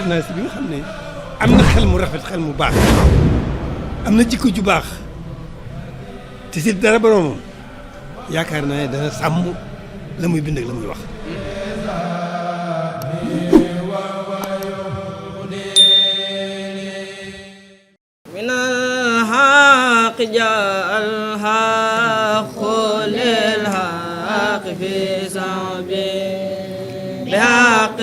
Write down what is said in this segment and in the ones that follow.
naa si bi nga xam ne am na xel mu rafet xel mu baax am na jikko ju baax te si dara boroomam yaakaar naa ne dana sàmm la muy bind ak la muy wax. جاء الحق للحق في صعبه بحق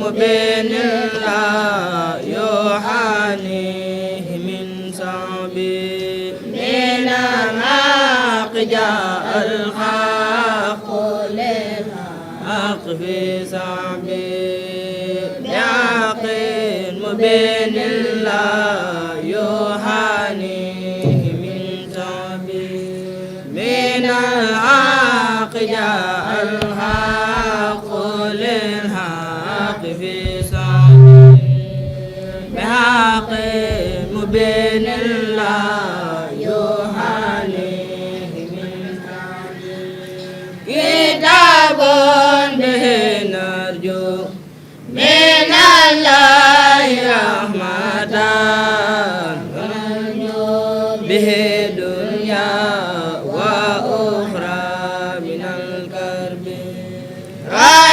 مبين لا يحانيه من صعبه من الحق جاء الحق للحق في صعبه بحق مبين لا يحانيه الحق جاء الحق للحق في صعبه بحق مبين لا يحانيه من صعبه كتاب به نرجو من الله رحمة ونرجو به دنيا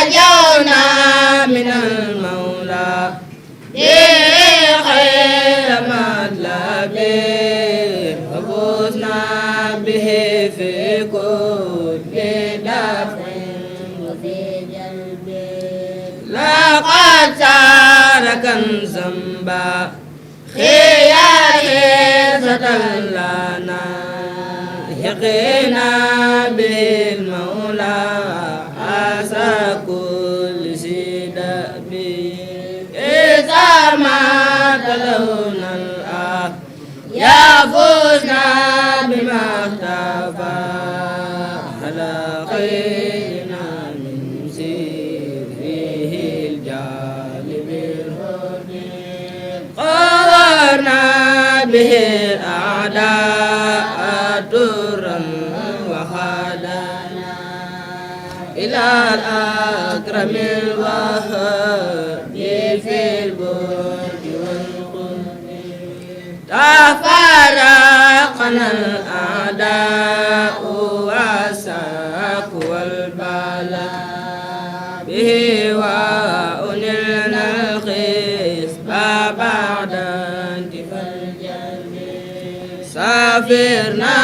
رجونا من المولى بخير مطلب ففزنا به في كل دفع وفي جلب لقد صار كنزا خيارة لنا يقينا بالمولى عسى كل سيدة إذا ما تلونا الآن يفوزنا بما اختفى على خيرنا من سيره الجالب الهدي قررنا به الأعداء درا وخدنا إلى الأكرم الوهاب في البرد والقرب تفرقنا الأعداء والساق والبلاء به وأنلنا الخصب بعد انتفاء الجلب سافرنا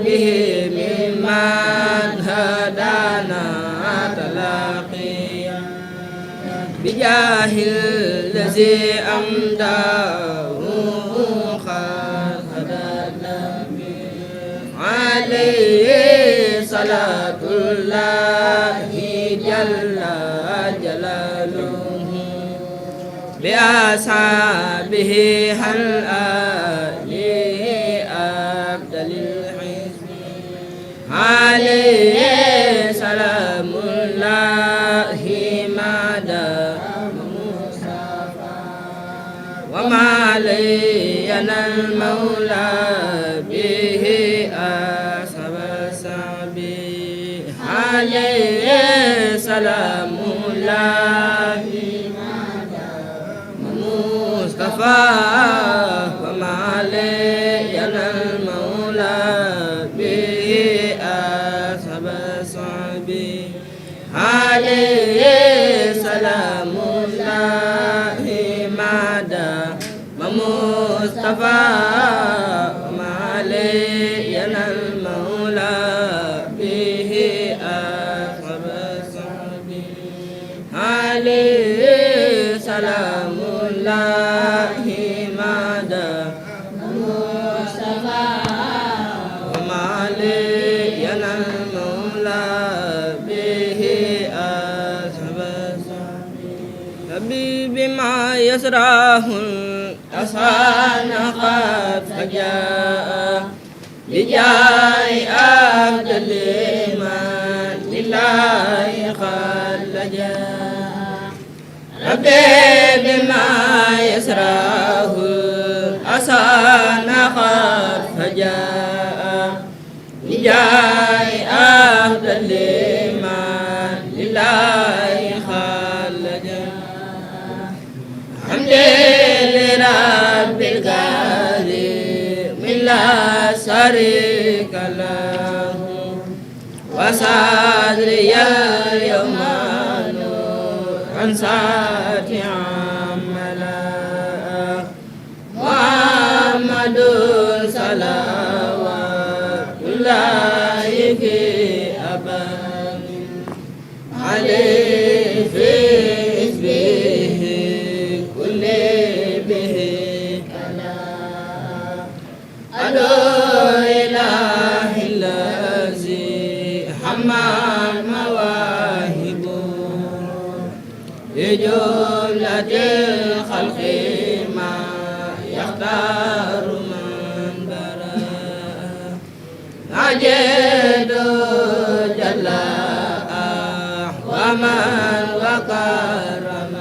به ممن هدانا تلاقيا بجاه الذي أمداه قد هدانا عليه صلاة الله جل جلاله بأصحابه هل آله أبدل الحزب عليه سلام الله ما دام مصطفى وما علينا المولى به أصحاب السعبي عليه سلام الله مصطفى وما علينا المولى به أصحاب الصعب عليه سلام الله ما دام مصطفى وما علينا المولى به أصحاب الصعب عليه سلام الله ما دام مصطفى وما علينا المولى به أصحاب الصعب حبيبي ما يسراه الأصحاب قد فجاء بجاه أبدل الإيمان لله قد لجأ ربي بما يسراه الأصحاب قد فجاء بجاه أبدل الإيمان لله قد لجأ لا شريك له وصدري اليوم نورا ساطعا ملأ محمد صلوات الله في أبد عليه في حزبه كل به أدعو إله الذي حمى المواهب لجملة الخلق ما يختار من برا أجد جل ومن وكرمني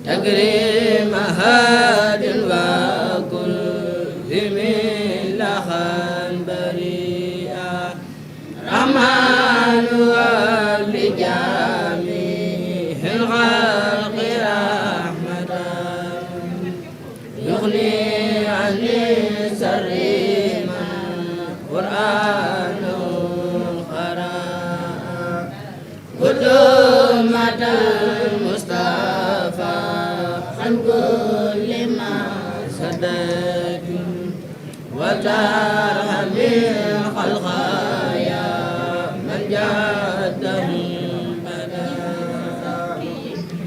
تكريم هاد وكل من لخن بريئا رحمن ولجميع الخلق رحمة يغني عني سر من قرآن قرأ قدومة المصطفى عن كل ما صدق وترحم الخلق يا من جادهم بدا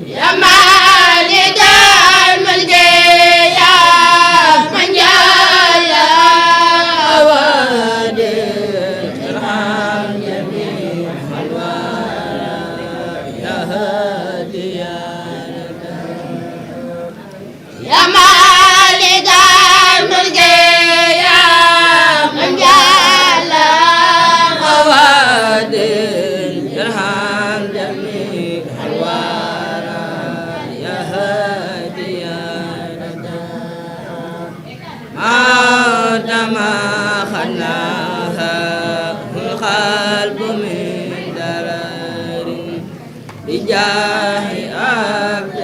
يا مالك الملك يا من جاد أواد ارحم جميع الورى يا هادي يا يا مالك الملك يا من جعل مواد ارحم جميع الورى يا هادي يا أنت ما خلاها القلب من درر بجاه عبد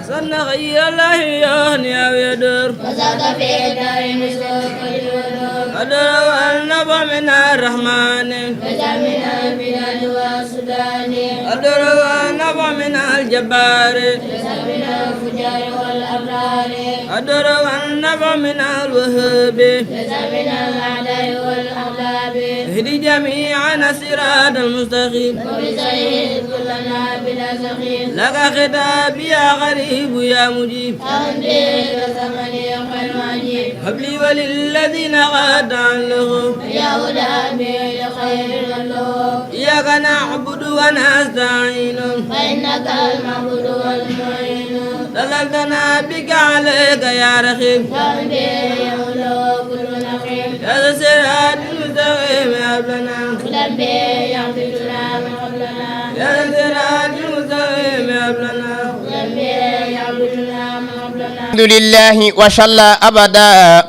سنة غير الله يهني ويدر وزاد في دار مسلوك اليدور قدر والنبع من الرحمن وزاد من البلاد والسودان قدر والنبع من الجبار وزاد من الفجار والأبرار قدر والنبع من الوهاب وزاد من الأعداء والأغلاب اهدي جميعنا الصراط المستقيم وبسعيد كلنا بلا سخيم لك خطاب يا غريب يا مجيب أهديك ثمني خير عجيب هب لي وللذين قد علقوا يا هدى به لخير الله إياك نعبد ونستعين فإنك المعبود والمعين دللتنا بك عليك يا رخيم فأهدي يهدى كل نخيم يا الصراط المستقيم يا ربنا ولبي يغفرنا من قبلنا يا الصراط المستقيم يا ربنا ولبي يغفرنا من قبلنا الحمد لله وصلى أبدا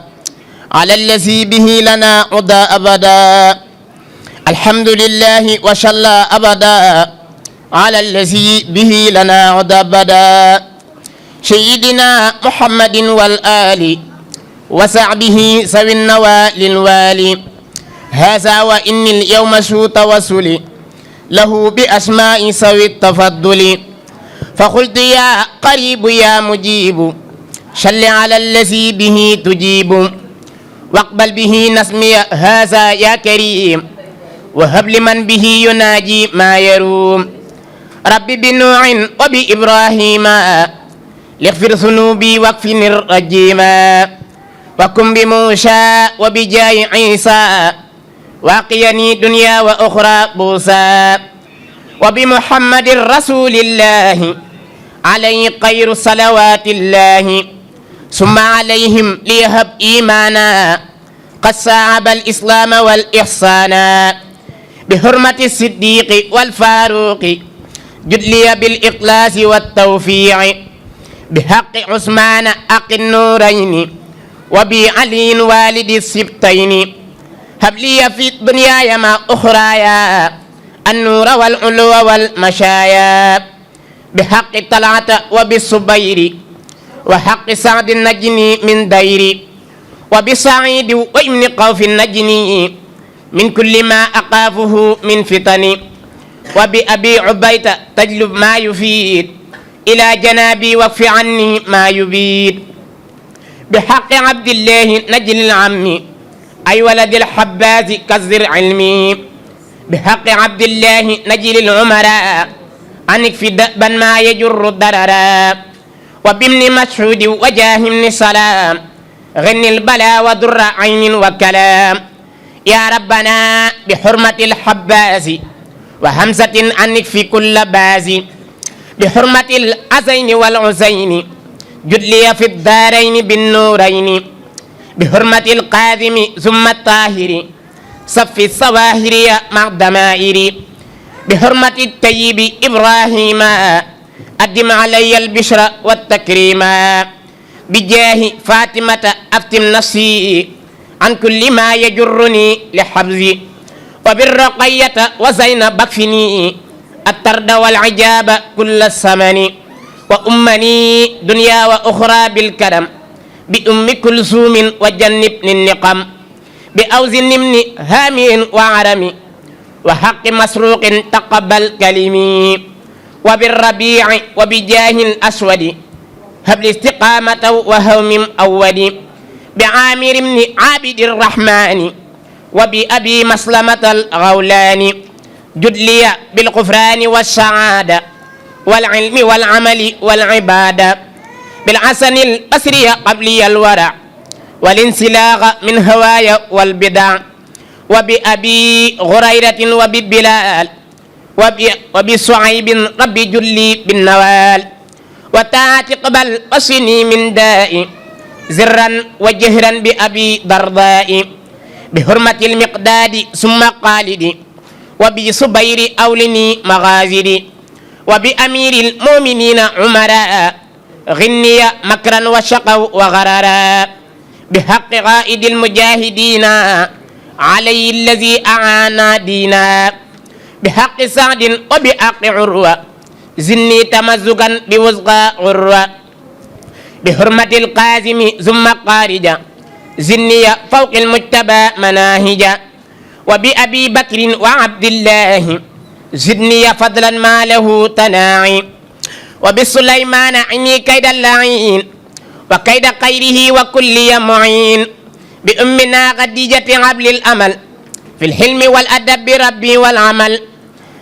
على الذي به لنا عدى أبدا الحمد لله وصلى أبدا على الذي به لنا عدى أبدا سيدنا محمد والآل وصحبه سوي النوال الوالي هذا وإني اليوم سو توسلي له بأسماء سوي التفضل فقلت يا قريب يا مجيب صل على الذي به تجيب واقبل به نسمي هذا يا كريم وهب لمن به يناجي ما يروم ربي بنوح وبإبراهيم لاغفر ذنوبي واكفني الرجيم وكن بموسى وبجاي عيسى واقيني دنيا وأخرى بوسى وبمحمد رسول الله عليه خير صلوات الله ثم عليهم ليهب إيمانا قد صعب الإسلام والإحسان بحرمة الصديق والفاروق جد لي بالإخلاص والتوفيق بحق عثمان أق النورين وبعلي والد السبتين هب لي في الدنيا ما أخرايا النور والعلو والمشايا بحق طلعة وبالصبير وحق سعد النجني من دير وبسعيد وابن قوف النجني من كل ما أقافه من فتن وبأبي عبيدة تجلب ما يفيد إلى جنابي واكف عني ما يبيد بحق عبد الله نجل العم أي ولد الحباز كزر علمي بحق عبد الله نجل العمراء عنك في دأبا ما يجر الضررا وبابن مسعود وجاه بن سلام غن البلا وضر عين وكلام يا ربنا بحرمة الحباز وهمزة عنك في كل باز بحرمة الأزين والعزين جد لي في الدارين بالنورين بحرمة القادم ثم الطاهر صف الصواهر مع الدمائر بحرمة الطيب إبراهيم أدم علي البشر والتكريم بجاه فاطمة أفتم نفسي عن كل ما يجرني لحبزي وبالرقية وزينب بكفني الترد والعجاب كل الثمن وأمني دنيا وأخرى بالكرم بأم كلثوم وجنبني النقم بأوزن من هامي وعرمي وحق مسروق تقبل كلمي وبالربيع وبجاه الأسود هب الاستقامة وهوم أول بعامر بن عابد الرحمن وبأبي مسلمة الغولان جد لي بالغفران والسعادة والعلم والعمل والعبادة بالحسن البصري قبلي الورع والانسلاغ من هوايا والبدع وبأبي غريرة وببلال وبصعيب ربي جلي بالنوال وتاتي قبل قصني من داء زرا وجهرا بأبي ضرضاء بحرمة المقداد ثم قالد وبصبير أولني مغازلي وبأمير المؤمنين عمراء غني مكرا وشقوا وغررا بحق قائد المجاهدين علي الذي أعانى دينا بحق سعد وبحق عروة زني تمزقا بوزغى عروة بحرمة القاسم ثم قارجا زني فوق المجتبى مناهجا وبأبي بكر وعبد الله زدني فضلا ما له تناعي وبسليمان عني كيد اللعين وكيد خيره وكل معين بأمنا خديجة عبل الأمل في الحلم والأدب بربي والعمل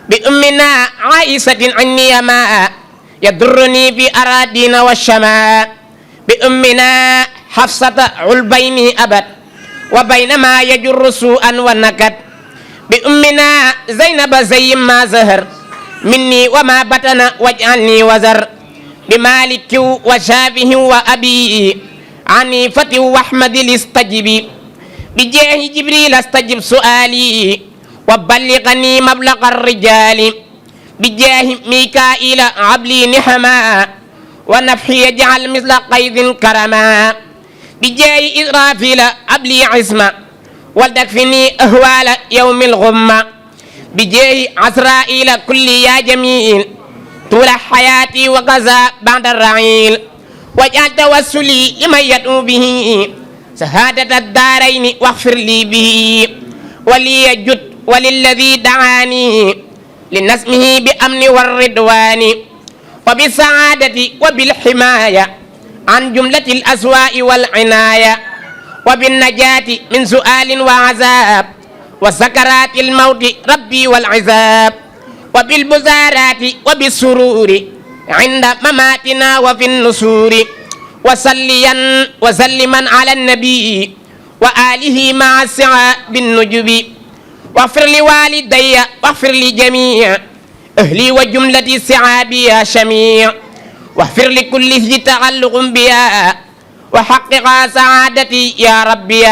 بأمنا عائشة عني ما يضرني في أراضين والشماء بأمنا حفصة علبيني أبد وبينما يجر سوءا والنكد بأمنا زينب زي ما زهر مني وما بطن واجعلني وزر بمالك وشافه وأبي عنيفة وأحمد لاستجبي بجاه جبريل استجب سؤالي وبلغني مبلغ الرجال بجاه ميكائيل عبلي نحما ونفحي يجعل مثل قيد كرما بجاه إسرافيل عبلي عصمة ولتكفني أهوال يوم الغمة بجاه عزرائيل كل يا جميل طول حياتي وغزا بعد الرعيل واجعل توسلي لمن يدعو به شهادة الدارين واغفر لي به وليجد وللذي دعاني لنسمه بأمن والرضوان وبالسعادة وبالحماية عن جملة الأسواء والعناية وبالنجاة من سؤال وعذاب وسكرات الموت ربي والعذاب وبالبزارات وبالسرور عند مماتنا وفي النسور وصليا وسلما على النبي وآله مع السعاء بالنجب واغفر لوالدي واغفر لجميع أهلي وجملة سعابي يا شميع واغفر لكل ذي تعلق بها وحقق سعادتي يا ربي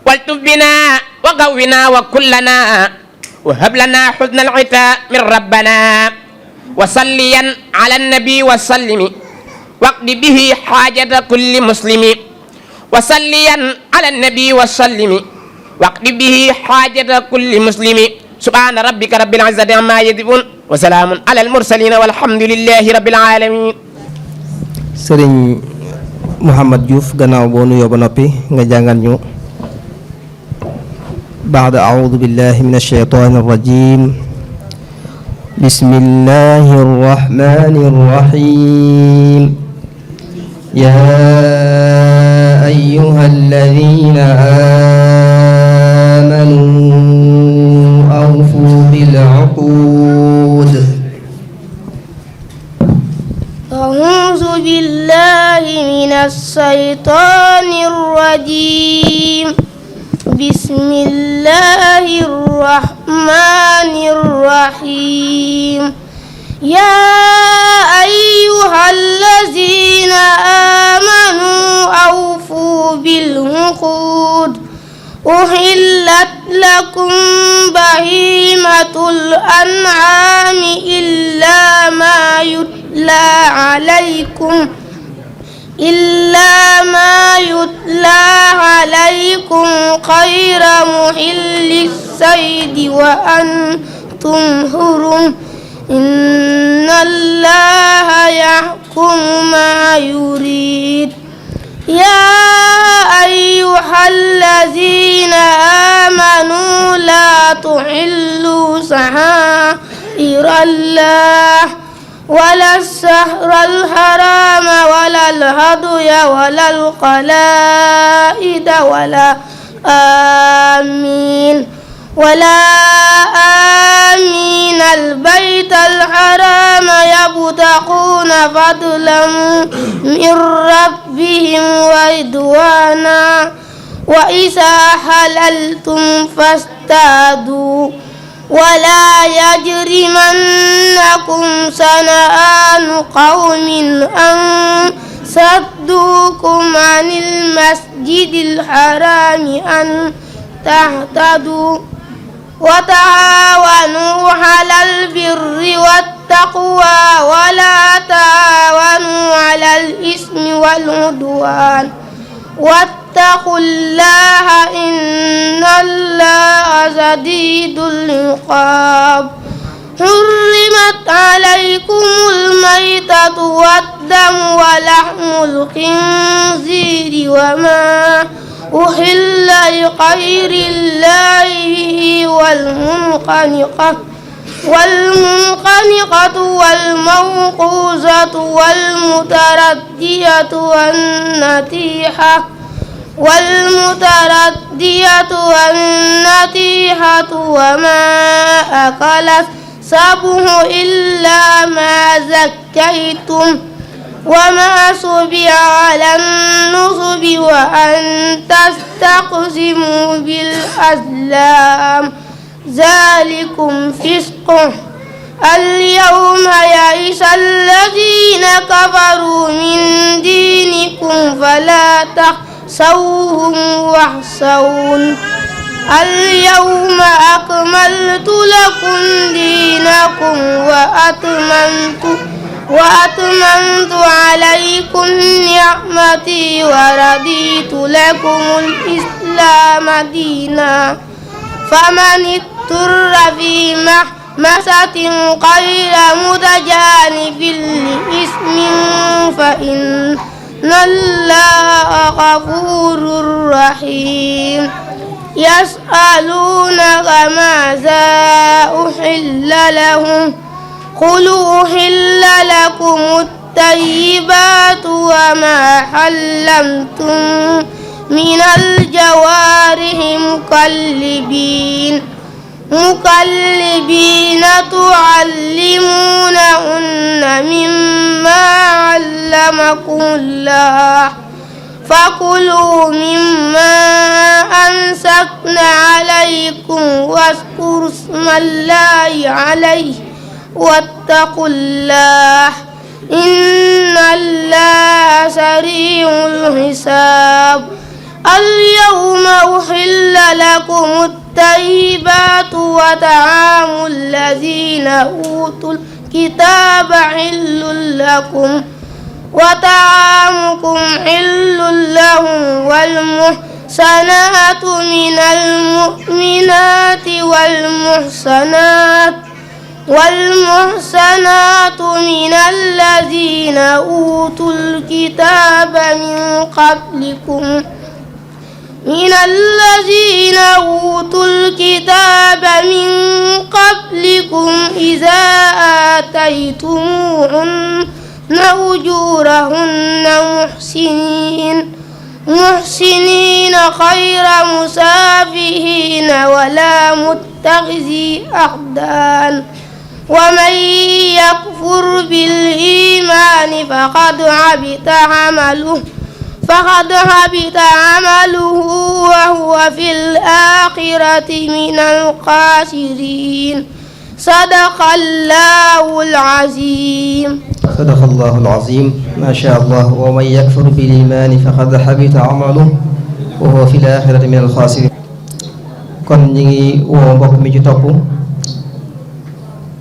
والتف بنا وقونا وكلنا وهب لنا حسن العتاء من ربنا وصليا على النبي وسلم واقض به حاجة كل مسلم وصليا على النبي وسلم واقض به حاجة كل مسلم subhana rabbika rabbil izzati amma yasifun wa salaamun ala al mursalin walhamdulillahi rabbil alamin. Sëriñ Mouhamad Diouf gannaaw boo nuyoo ba noppi nga jàngal ñu baada audu billahi min alsheytaani arrajim bismillahi arrahmani arrahim ya ayyuha alladina amanu awfu bil uqud. أعوذ بالله من الشيطان الرجيم بسم الله الرحمن الرحيم يا أيها الذين آمنوا أوفوا بالعقود أحلت لكم بهيمة الأنعام إلا ما يتلى عليكم غير محل الصيد وأنتم حرم إن الله يحكم ما يريد يا أيها الذين آمنوا لا تحلوا شعائر الله ولا الشهر الحرام ولا الهدي ولا القلائد ولا آمين البيت الحرام يبتغون فضلا من ربهم ورضوانا وإذا حللتم فاصطادوا ولا يجرمنكم شنآن قوم أن صدوكم عن المسجد الحرام أن تعتدوا وتعاونوا على البر والتقوى ولا تعاونوا على الإثم والعدوان واتقوا الله إن الله شديد العقاب حرمت عليكم الميتة والدم ولحم الخنزير وما أحل لغير الله به والمنخنقة والموقوذة والنتيحة وما أكل السبع إلا ما زكيتم وما سبع على النصب وأن تستقسموا بالأزلام ذلكم فسق اليوم يئس الذين كفروا من دينكم فلا تخشوهم واخشون اليوم أكملت لكم دينكم وأتممت عليكم نعمتي ورضيت لكم الإسلام دينا فمن اضطر في محمسة غير متجانف لإثم فإن الله غفور رحيم يسألونك ماذا أحل لهم قل أحل لكم الطيبات وما حلمتم من الجوارح مكلبين تعلمونهن مما علمكم الله فكلوا مما أمسكنا عليكم واذكروا اسم الله عليه واتقوا الله إن الله سريع الحساب اليوم أحل لكم الطيبات وطعام الذين أوتوا الكتاب حل لكم وطعامكم حل لهم من المؤمنات والمحصنات من الذين أوتوا الكتاب من قبلكم إذا آتيتموهن أجورهن محسنين غير مسافحين ولا متخذي أخدان ومن يكفر بالإيمان فقد حبط عمله وهو في الآخرة من الخاسرين صدق الله العظيم. صدق الله العظيم. ما شاء الله. ومن يكفر بالإيمان فقد حبط عمله وهو في الآخرة من الخاسرين. kon ñi ngi woo mbokk mi ci topp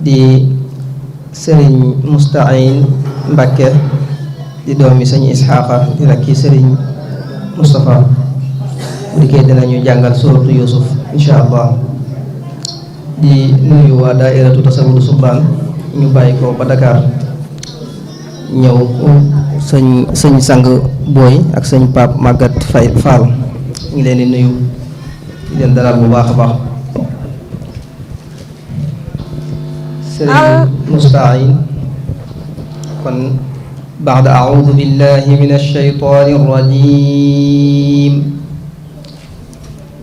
di sëriñ Moustahine Mbacké di doomi sëñ Isxaaqa di rakki sëriñ Moustapha liggéey dinañu jàngal suratu Yusuf insha allah. di nuyu waa daairatu tasawuru subaan ñu bàyyi ko ba Dakar ñëw sëñ sang booy ak sëñ Pape Maguette Faye Fall ñu ngi leen di nuyu di leen dalal bu baax a baax. sëriñ Moustahine kon بعد أعوذ بالله من الشيطان الرجيم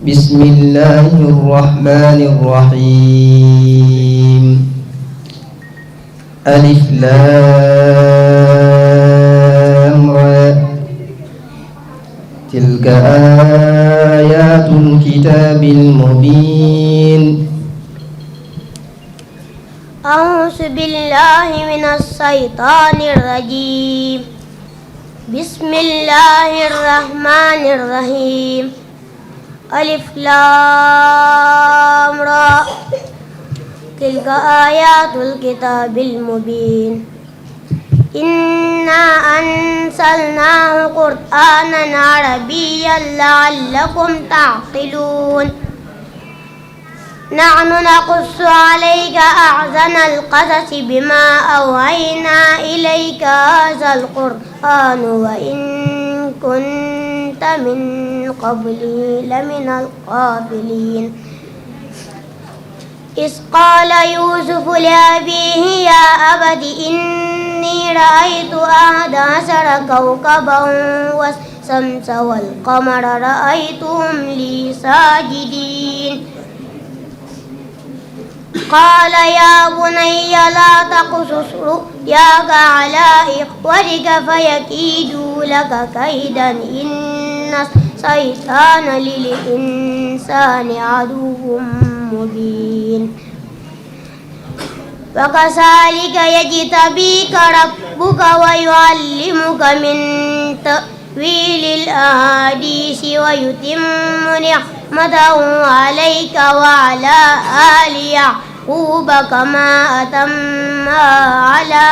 بسم الله الرحمن الرحيم ألف لام را تلك آيات الكتاب المبين. أعوذ بالله من الشيطان الرجيم بسم الله الرحمن الرحيم ألف لام را تلك آيات الكتاب المبين إنا أنزلناه قرآنا عربيا لعلكم تعقلون. نحن نقص عليك أحسن القصص بما أوحينا إليك هذا القرآن وإن كنت من قبله لمن الغافلين. إذ قال يوسف لأبيه يا أبت إني رأيت 11 كوكبا والشمس والقمر رأيتهم لي ساجدين. قال يا بني لا تقصص رؤياك على إخوتك فيكيدوا لك كيدا إن الشيطان للإنسان عدو مبين. وكذلك يجتبيك ربك ويعلمك من تأويل الأحاديث ويتم نعمته عليك وعلى آل يعقوب كما أتمها على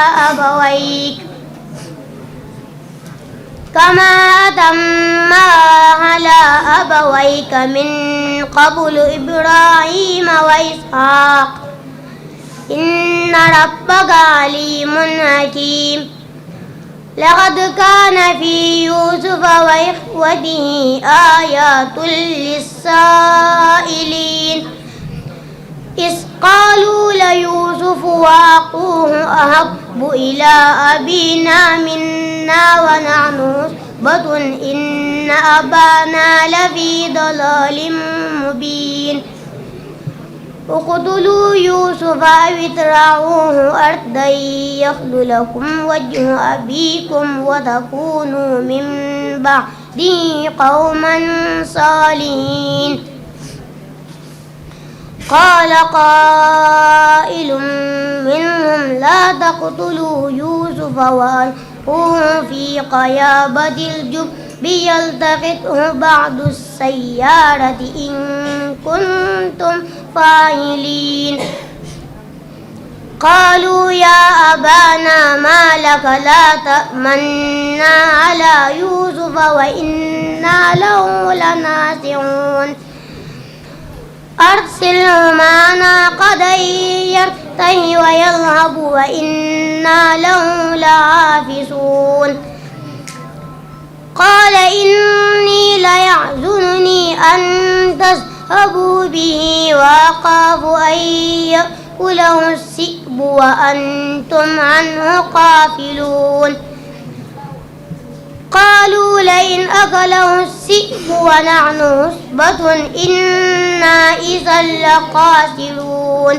أبويك من قبل إبراهيم وإسحاق إن ربك عليم حكيم. لقد كان في يوسف وإخوته آيات للسائلين إذ قالوا ليوسف وأخوه أحب إلى أبينا منا ونحن عصبة إن أبانا لفي ضلال مبين. اقتلوا يوسف أو اطرحوه أرضا يخل لكم وجه أبيكم وتكونوا من بعده قوما صالحين. قال قائل منهم لا تقتلوا يوسف وألقوه في غيابة الجب يلتقطه بعض السيارة إن كنتم فاعلين. قالوا يا أبانا ما لك لا تأمنا على يوسف وإنا له لناصحون أرسله معنا غدا يرتع ويلعب وإنا له لحافظون قال إني ليحزنني أن تذهبوا به وأخاف أن يأكله الذئب وأنتم عنه غافلون قالوا لئن أكله الذئب ونحن عصبة إنا إذا لخاسرون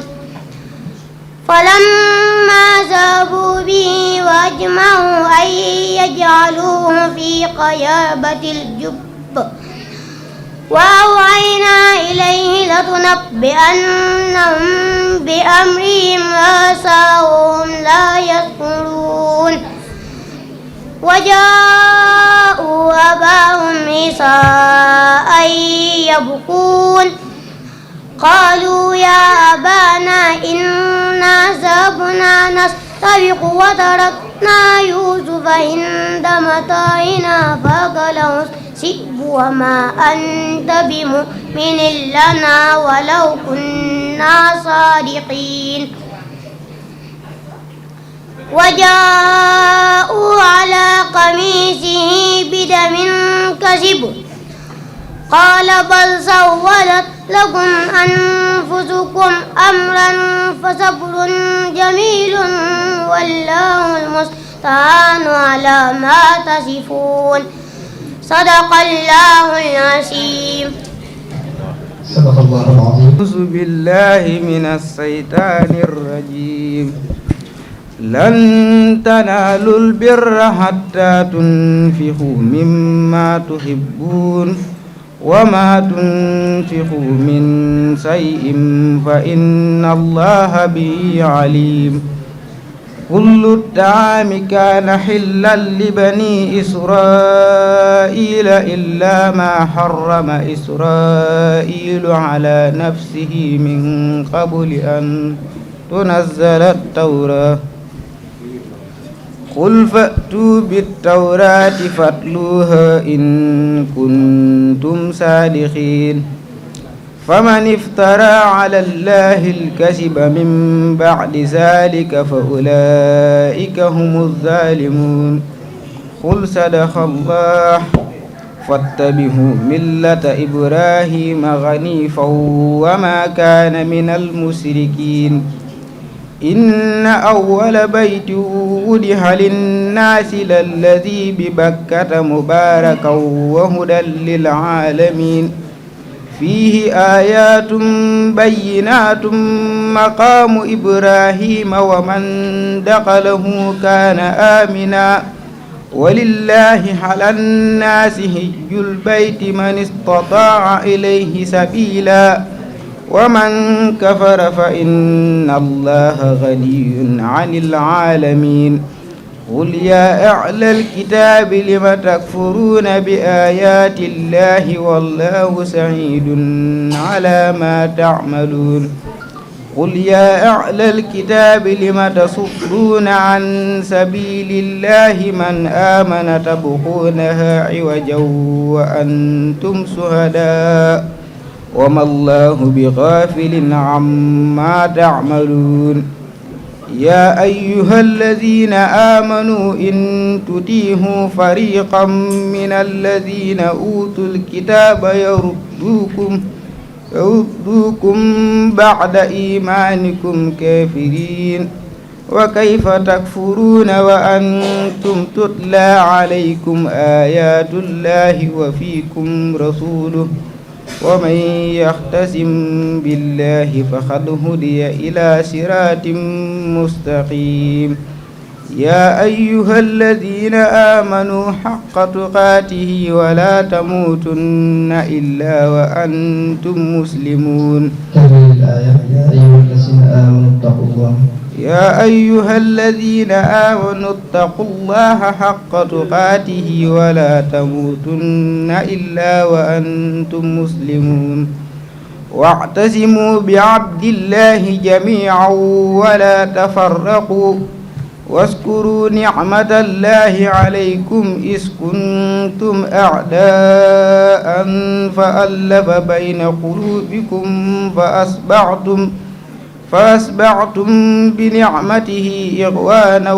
فلما ذهبوا به وأجمعوا أن يجعلوه في غيابة الجب وأوحينا إليه لتنبئنهم بأمرهم هذا وهم لا يشعرون وجاءوا أباهم عشاء يبكون قالوا يا أبانا إنا ذهبنا نستبق وتركنا يوسف عند متاعنا فأكله الذئب وما أنت بمؤمن لنا ولو كنا صادقين وجاءوا على قميصه بدم كذب قال بل سولت لكم أنفسكم أمرا فصبر جميل والله المستعان على ما تصفون صدق الله العظيم. صدق الله العظيم. أعوذ بالله من الشيطان الرجيم. لن تنالوا البر حتى تنفقوا مما تحبون وما تنفقوا من شيء فإن الله به عليم. كل الطعام كان حلا لبني إسرائيل إلا ما حرم إسرائيل على نفسه من قبل أن تنزل التوراة. قل فأتوا بالتوراة فاتلوها إن كنتم صادقين. فمن افترى على الله الكذب من بعد ذلك فأولئك هم الظالمون. قل صدق الله فاتبعوا ملة إبراهيم حنيفا وما كان من المشركين. إن أول بيت وضع للناس للذي ببكة مباركا وهدى للعالمين. فيه آيات بينات مقام إبراهيم ومن دخله كان آمنا ولله على الناس حج البيت من استطاع إليه سبيلا ومن كفر فإن الله غني عن العالمين. قل يا أهل الكتاب لم تكفرون بآيات الله والله شهيد على ما تعملون. قل يا أهل الكتاب لم تصدون عن سبيل الله من آمن تبغونها عوجا وأنتم شهداء وما الله بغافل عما تعملون. يا أيها الذين آمنوا إن تطيعوا فريقا من الذين أوتوا الكتاب يردوكم بعد إيمانكم كافرين. وكيف تكفرون وأنتم تتلى عليكم آيات الله وفيكم رسوله ومن يختصم بالله فقد هدي إلى صراط مستقيم. يا أيها الذين آمنوا حق تقاته ولا تموتن إلا وأنتم مسلمون. يا أيها الذين آمنوا اتقوا الله حق تقاته ولا تموتن إلا وأنتم مسلمون. واعتصموا بعبد الله جميعا ولا تفرقوا واذكروا نعمة الله عليكم إذ كنتم أعداء فألف بين قلوبكم فأصبحتم بنعمته إخوانا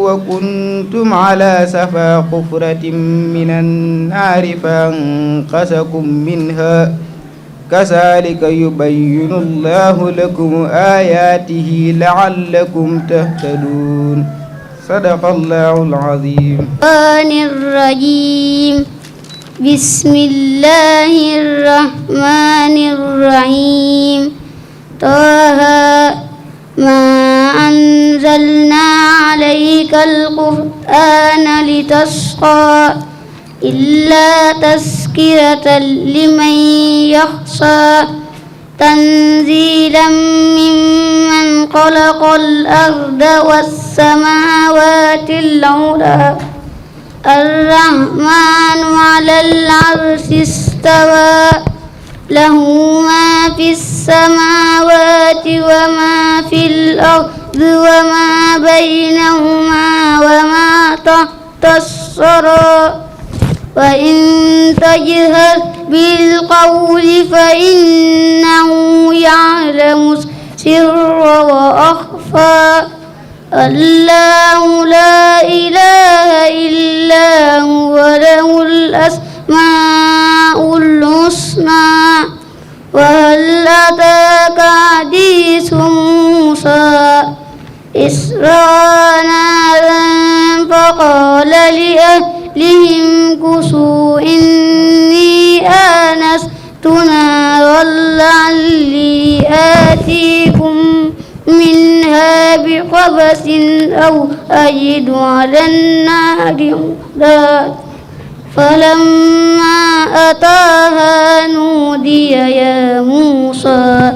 وكنتم على شفا حفرة من النار فأنقذكم منها كذلك يبين الله لكم آياته لعلكم تهتدون صدق الله العظيم. الرحمن الرحيم بسم الله الرحمن الرحيم طه ما أنزلنا عليك القرآن لتشقى إلا تذكرة لمن يخشى تنزيلا ممن خلق الأرض والسماوات العلى الرحمن على العرش استوى له ما في السماوات وما في الأرض وما بينهما وما تحت الثرى وإن تجهر بالقول فإنه يعلم السر وأخفى الله لا إله إلا هو له الأسماء الحسنى وهل أتاك حديث موسى إذ رأى نارا فقال لأهلهم كثوا إني آنست نارا لعلي آتيكم منها بقبس أو أجد على النار هدى فلما أتاها نودي يا موسى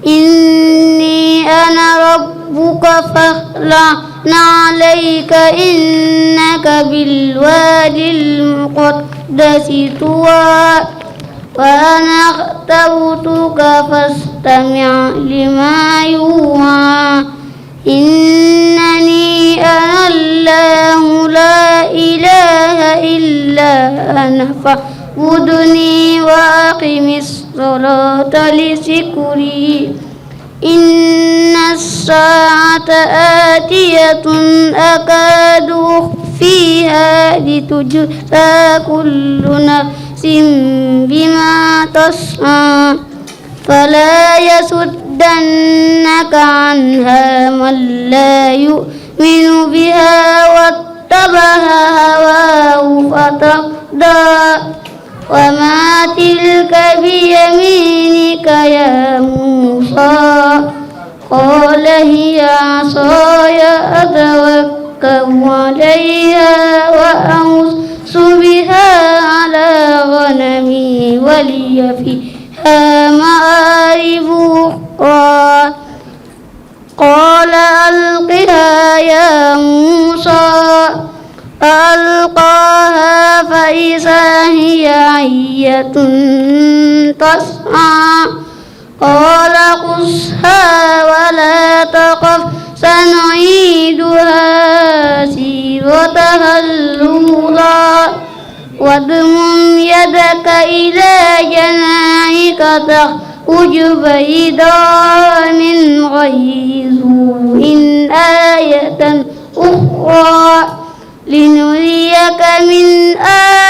إني أنا ربك فاخلع عليك إنك بالوادي المقدس طوى وأنا اخترتك فاستمع لما يوحى إنني أنا الله لا إله إلا أنا فاعبدني وأقم الصلاة لذكري إن الساعة آتية أكاد أخفيها لتجزى كل نفس بما تسعى فلا يصدنك عنها من لا يؤمن بها واتبع هواه فتردى وما تلك بيمينك يا موسى قال هي عصاي أتوكل عليها وأهش بها على غنمي ولي فيها مآرب أخرى قال ألقها يا موسى فألقاها فإذا هي حية تسعى قال خذها ولا تخف سنعيدها سيرتها الأولى واضمم يدك إلى جناحك تخرج بيضاء من غير سوء آية أخرى لنريك من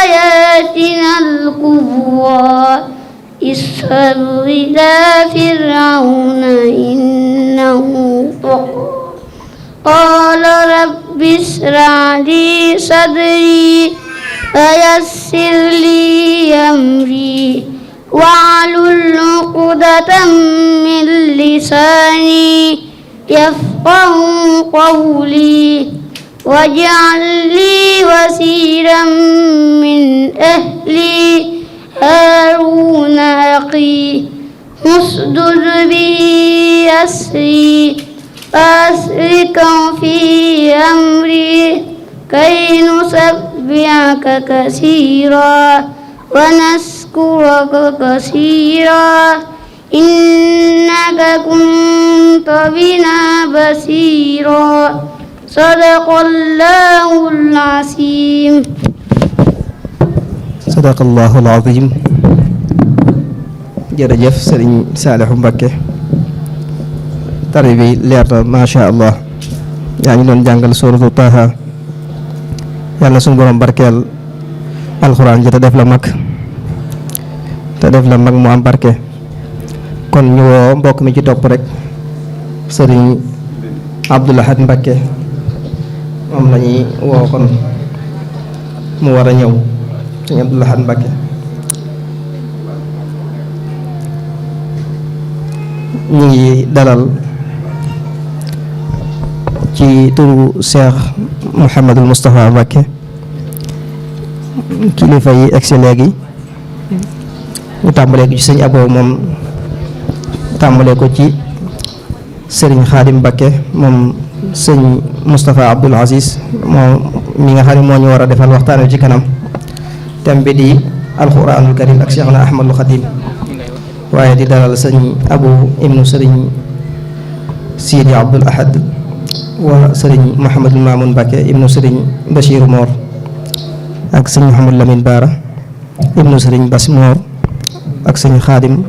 آياتنا الكبرى اذهب إلى فرعون إنه طغى قال رب اشرح لي صدري ويسر لي أمري واحلل عقدة من لساني يفقهوا قولي واجعل لي وزيرا من أهلي هارون أخي اشدد به أسري فأشركه في أمري كي نسبحك كثيرا ونذكرك كثيرا إنك كنت بنا بصيرا صدق الله العظيم sadaqallahu alazim. jërëjëf sëriñ Saalihu Mbakke tari bi leer na macha allah. yaa ngi doon jàngal suuratu Taaha. yàlla suñu borom barkeel alxuraan ji te def la mag mu am barke. kon ñu woo mbokk mi ci topp rek sëriñ Abdul Ahad Mbakke moom la ñuy woo kon mu war a ñëw sëriñ Abdul Ahad Mbakke. ñu ngi dalal ci turu Cheikh Mouhamadul Moustapha Mbakke kilifa yi egsi léegi ñu tàmbalee ko ci sëñ Abo moom tàmbalee ko ci sëriñ Xaadim Mbakke moom sëñ Moustapha Abdoul Aziz moom mi nga xam ne moo ñu war a defal waxtaan wi ci kanam thème bi di alquranul karim ak Cheikhna Ahmadul Xadim waaye di dalal sëñ Abu ibnu sëriñ Sidi Abdoul Ahad wa sëriñ Mouhamadul Mamoun Mbakke ibnu sëriñ Bachir Mor ak sëñ Mouhamadou Lamine Bara ibnu sëriñ Bas Mor ak sëñ Xaadim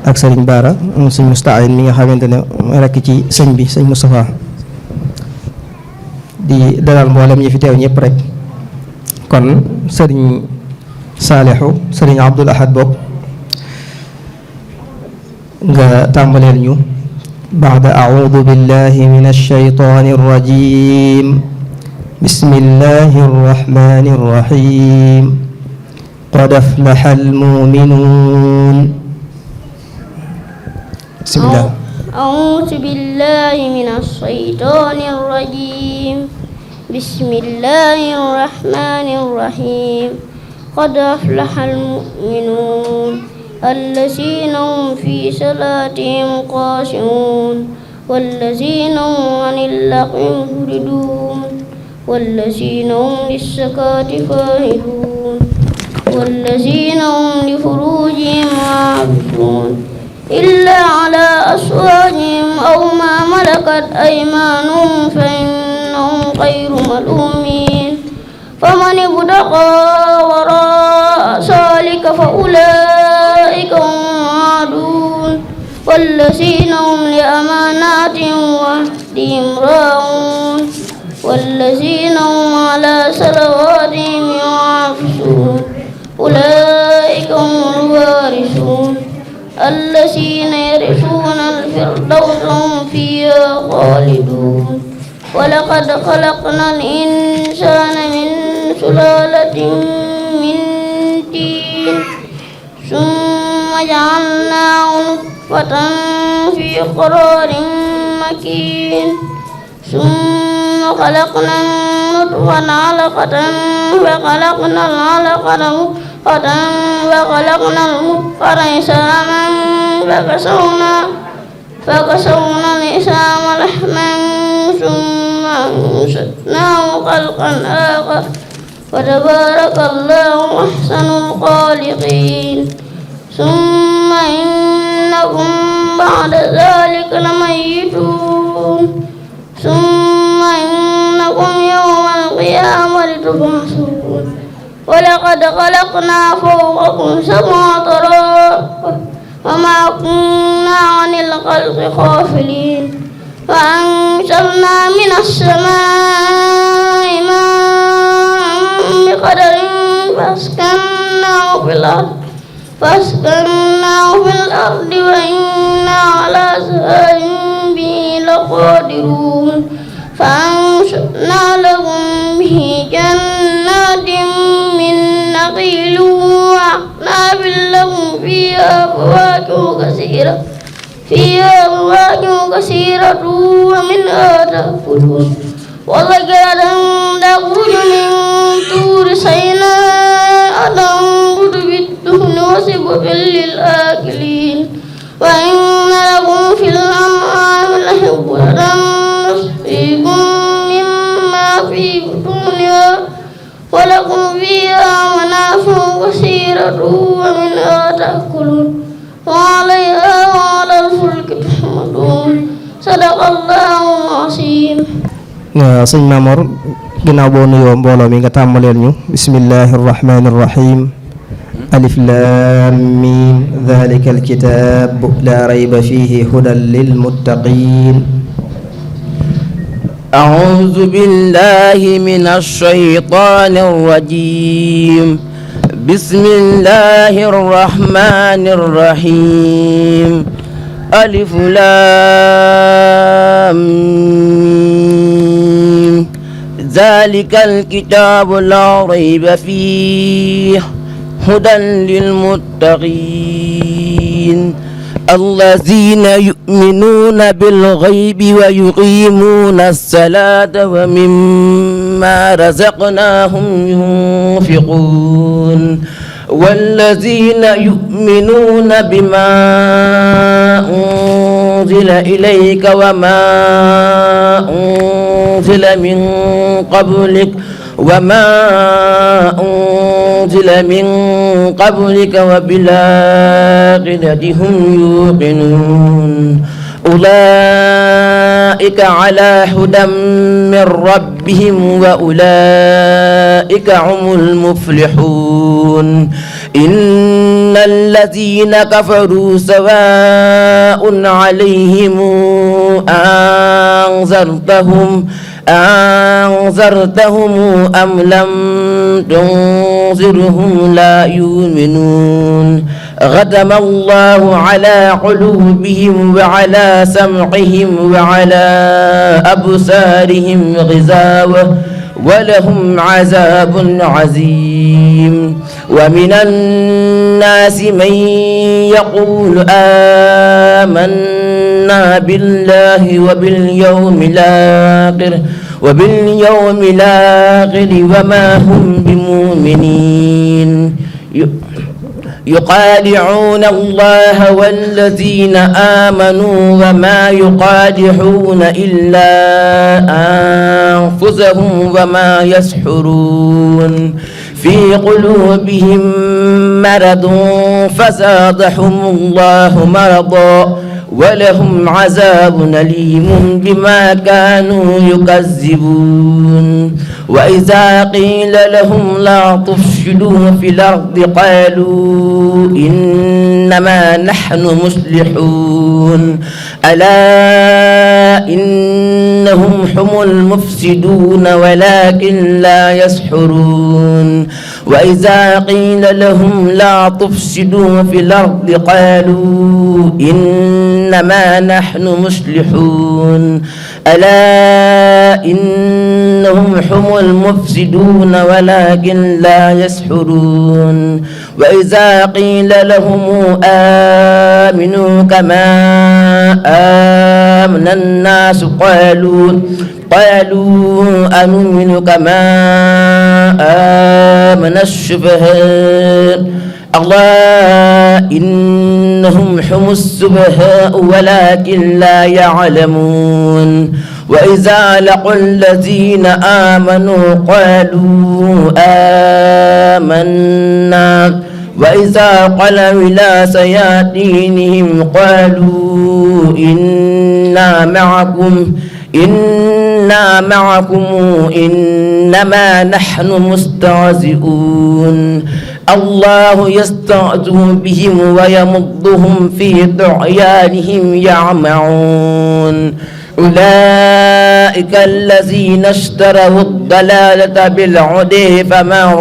ak sëriñ Bara sëñ Musta'in mi nga xamante ne rekk ci sëñ bi sëñ Moustapha di dalal mboolem ñi fi teew ñëpp rek. kon sëriñ Saalihu sëriñ Abdoul Ahad bopp nga tàmbaleel ñu baada a'uudu billahi min ash-shaytaani r-rajiim bismillahi r-rahmaani r-rahiim qad aflaha al-mu'minuun bismillah أعوذ بالله من الشيطان الرجيم بسم الله الرحمن الرحيم قد أفلح المؤمنون الذين هم في صلاتهم خاشعون والذين هم عن اللغو معرضون والذين هم للزكاة فاعلون والذين هم لفروجهم حافظون إلا على أزواجهم أو ما ملكت أيمانهم فإنهم غير ملومين فمن ابتغى وراء ذلك فأولئك هم العادون والذين هم لأماناتهم وعهدهم راعون والذين هم على صلواتهم يحافظون أولئك هم الوارثون الذين يرثون الفردوس هم فيها خالدون ولقد خلقنا الإنسان من سلالة من طين ثم جعلناه نطفة في قرار مكين ثم خلقنا النطفة علقة فخلقنا العلقة مضغة فخلقنا المضغة عظاما فكسونا العظام لحما ثم أنشأناه خلقا آخر فتبارك الله أحسن الخالقين ثم إنكم بعد ذلك لميتون ثم إنكم يوم القيامة تبعثون ولقد خلقنا فوقكم سبع طرائق وما كنا عن الخلق غافلين فأنزلنا من السماء ماء بقدر فاسكناه في الأرض وإنا على ذهاب به لقادرون فأنشأنا لكم به جنات من نخيل وأعناب لكم فيها فواكه كثيرة ومنها تأكلون وزجاجة تخرج من طور سيناء تنبت بالدهن وصبغ للآكلين وإن لكم في الأنعام لعبرة نسقيكم مما في بطونها ولكم فيها منافع كثيرة ومنها تأكلون وعليها وعلى الفلك تحملون صدق الله العظيم. sëñ Mamor ginnaaw boo nuyoo mbooloo mi nga tàmbaleel ñu bismillahi arrahmani arrahim alif lam mim dhalika alkitab la rayba fihi hudan lilmuttaqin أعوذ بالله من الشيطان الرجيم بسم الله الرحمن الرحيم ألف لام ميم ذلك الكتاب لا ريب فيه هدى للمتقين الذين يؤمنون بالغيب ويقيمون الصلاة ومما رزقناهم ينفقون والذين يؤمنون بما أنزل إليك وما أنزل من قبلك وبالآخرة هم يوقنون أولئك على هدى من ربهم وأولئك هم المفلحون إن الذين كفروا سواء عليهم أنذرتهم أم لم تنذرهم لا يؤمنون ختم الله على قلوبهم وعلى سمعهم وعلى أبصارهم غشاوة ولهم عذاب عظيم ومن الناس من يقول آمنا بالله وباليوم الآخر وما هم بمؤمنين يخادعون الله والذين آمنوا وما يخادعون إلا أنفسهم وما يشعرون في قلوبهم مرض فزادهم الله مرضا ولهم عذاب أليم بما كانوا يكذبون وإذا قيل لهم لا تفسدوا في الأرض قالوا إنما نحن مصلحون ألا إنهم هم المفسدون ولكن لا يشعرون وإذا قيل لهم لا تفسدوا في الأرض قالوا إنما نحن مصلحون ألا إنهم هم المفسدون ولكن لا يشعرون وإذا قيل لهم آمنوا كما آمن الناس قالوا أنؤمن كما آمن السفهاء الله إنهم هم السفهاء ولكن لا يعلمون وإذا لقوا الذين آمنوا قالوا آمنا وإذا خلوا إلى شياطينهم قالوا إنا معكم إنما نحن مستهزئون الله يستهزئ بهم ويمدهم في طغيانهم يعمهون أولئك الذين اشتروا الضلالة بالهدى فما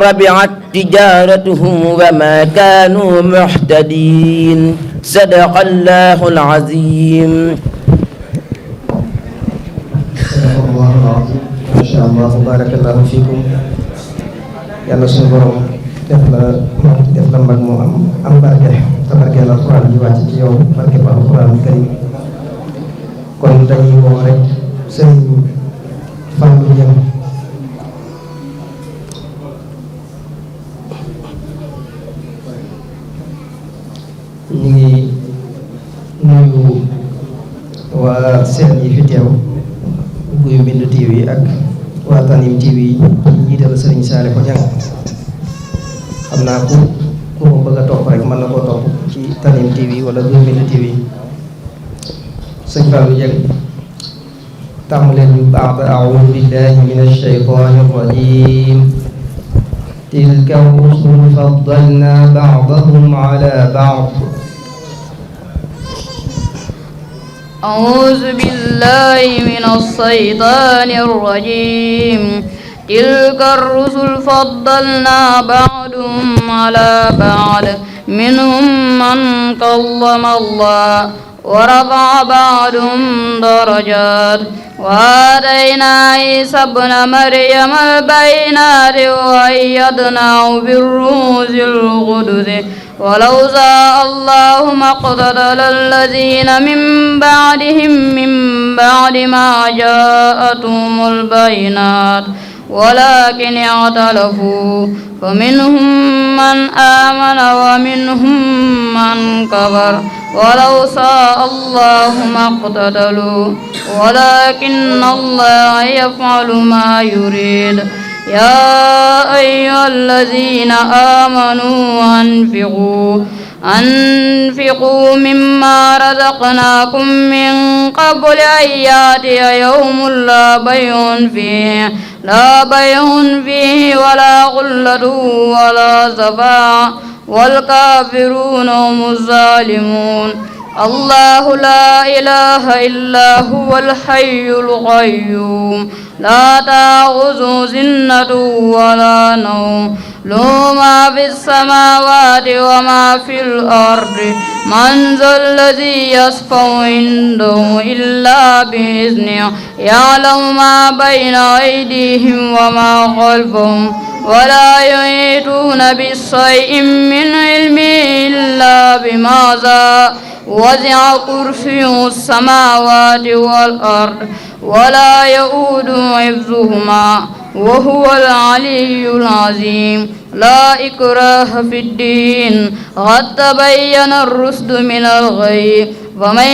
ربحت تجارتهم وما كانوا مهتدين صدق الله العظيم. ما شاء الله بارك الله فيكم yàlla suñu borom def la mag moo am barke te barke la alxuraan ji wàcc ci yow barke ba alxuraan karim kon dañuy woo rek sëriñ Fallou Dieng ñu ngi nuyu waa seen yi fi teew Guy Mbind TV ak waa Tanim TV ci jiital Sëriñ Saalihu Ñaŋ xam naa ko ku ko bëgg a topp rek mën na koo topp ci Tanime TV wala Guy Mbind TV. sëñ Fallou Dieng tàmbaleen ñu baax a'uudu billahi min ash-shaytaani r-rajiim tilka ar-rusulu faddalnaa ba'dahum alaa ba'd. أعوذ بالله من الشيطان الرجيم تلك الرسل فضلنا بعضهم على بعض منهم من كلم الله ورفع بعضهم درجات وآتينا عيسى ابن مريم البينات وأيدناه بالروح القدس ولو شاء الله ما اقتتل الذين من بعدهم من بعد ما جاءتهم البينات ولكن اختلفوا فمنهم من آمن ومنهم من كفر ولو شاء الله ما اقتتلوا ولكن الله يفعل ما يريد يا أيها الذين آمنوا أنفقوا مما رزقناكم من قبل أن يأتي يوم لا بيع فيه ولا غلة ولا شفاعة والكافرون هم الظالمون الله لا إله إلا هو الحي القيوم لا تأخذه سنة ولا نوم له ما في السماوات وما في الأرض من ذا الذي يشفع عنده إلا بإذنه يعلم ما بين أيديهم وما خلفهم ولا يحيطون بشيء من علمه إلا بما شاء وسع كرسيه السماوات والأرض ولا يؤود حفظهما وهو العلي العظيم لا إكراه في الدين قد تبين الرشد من الغي فمن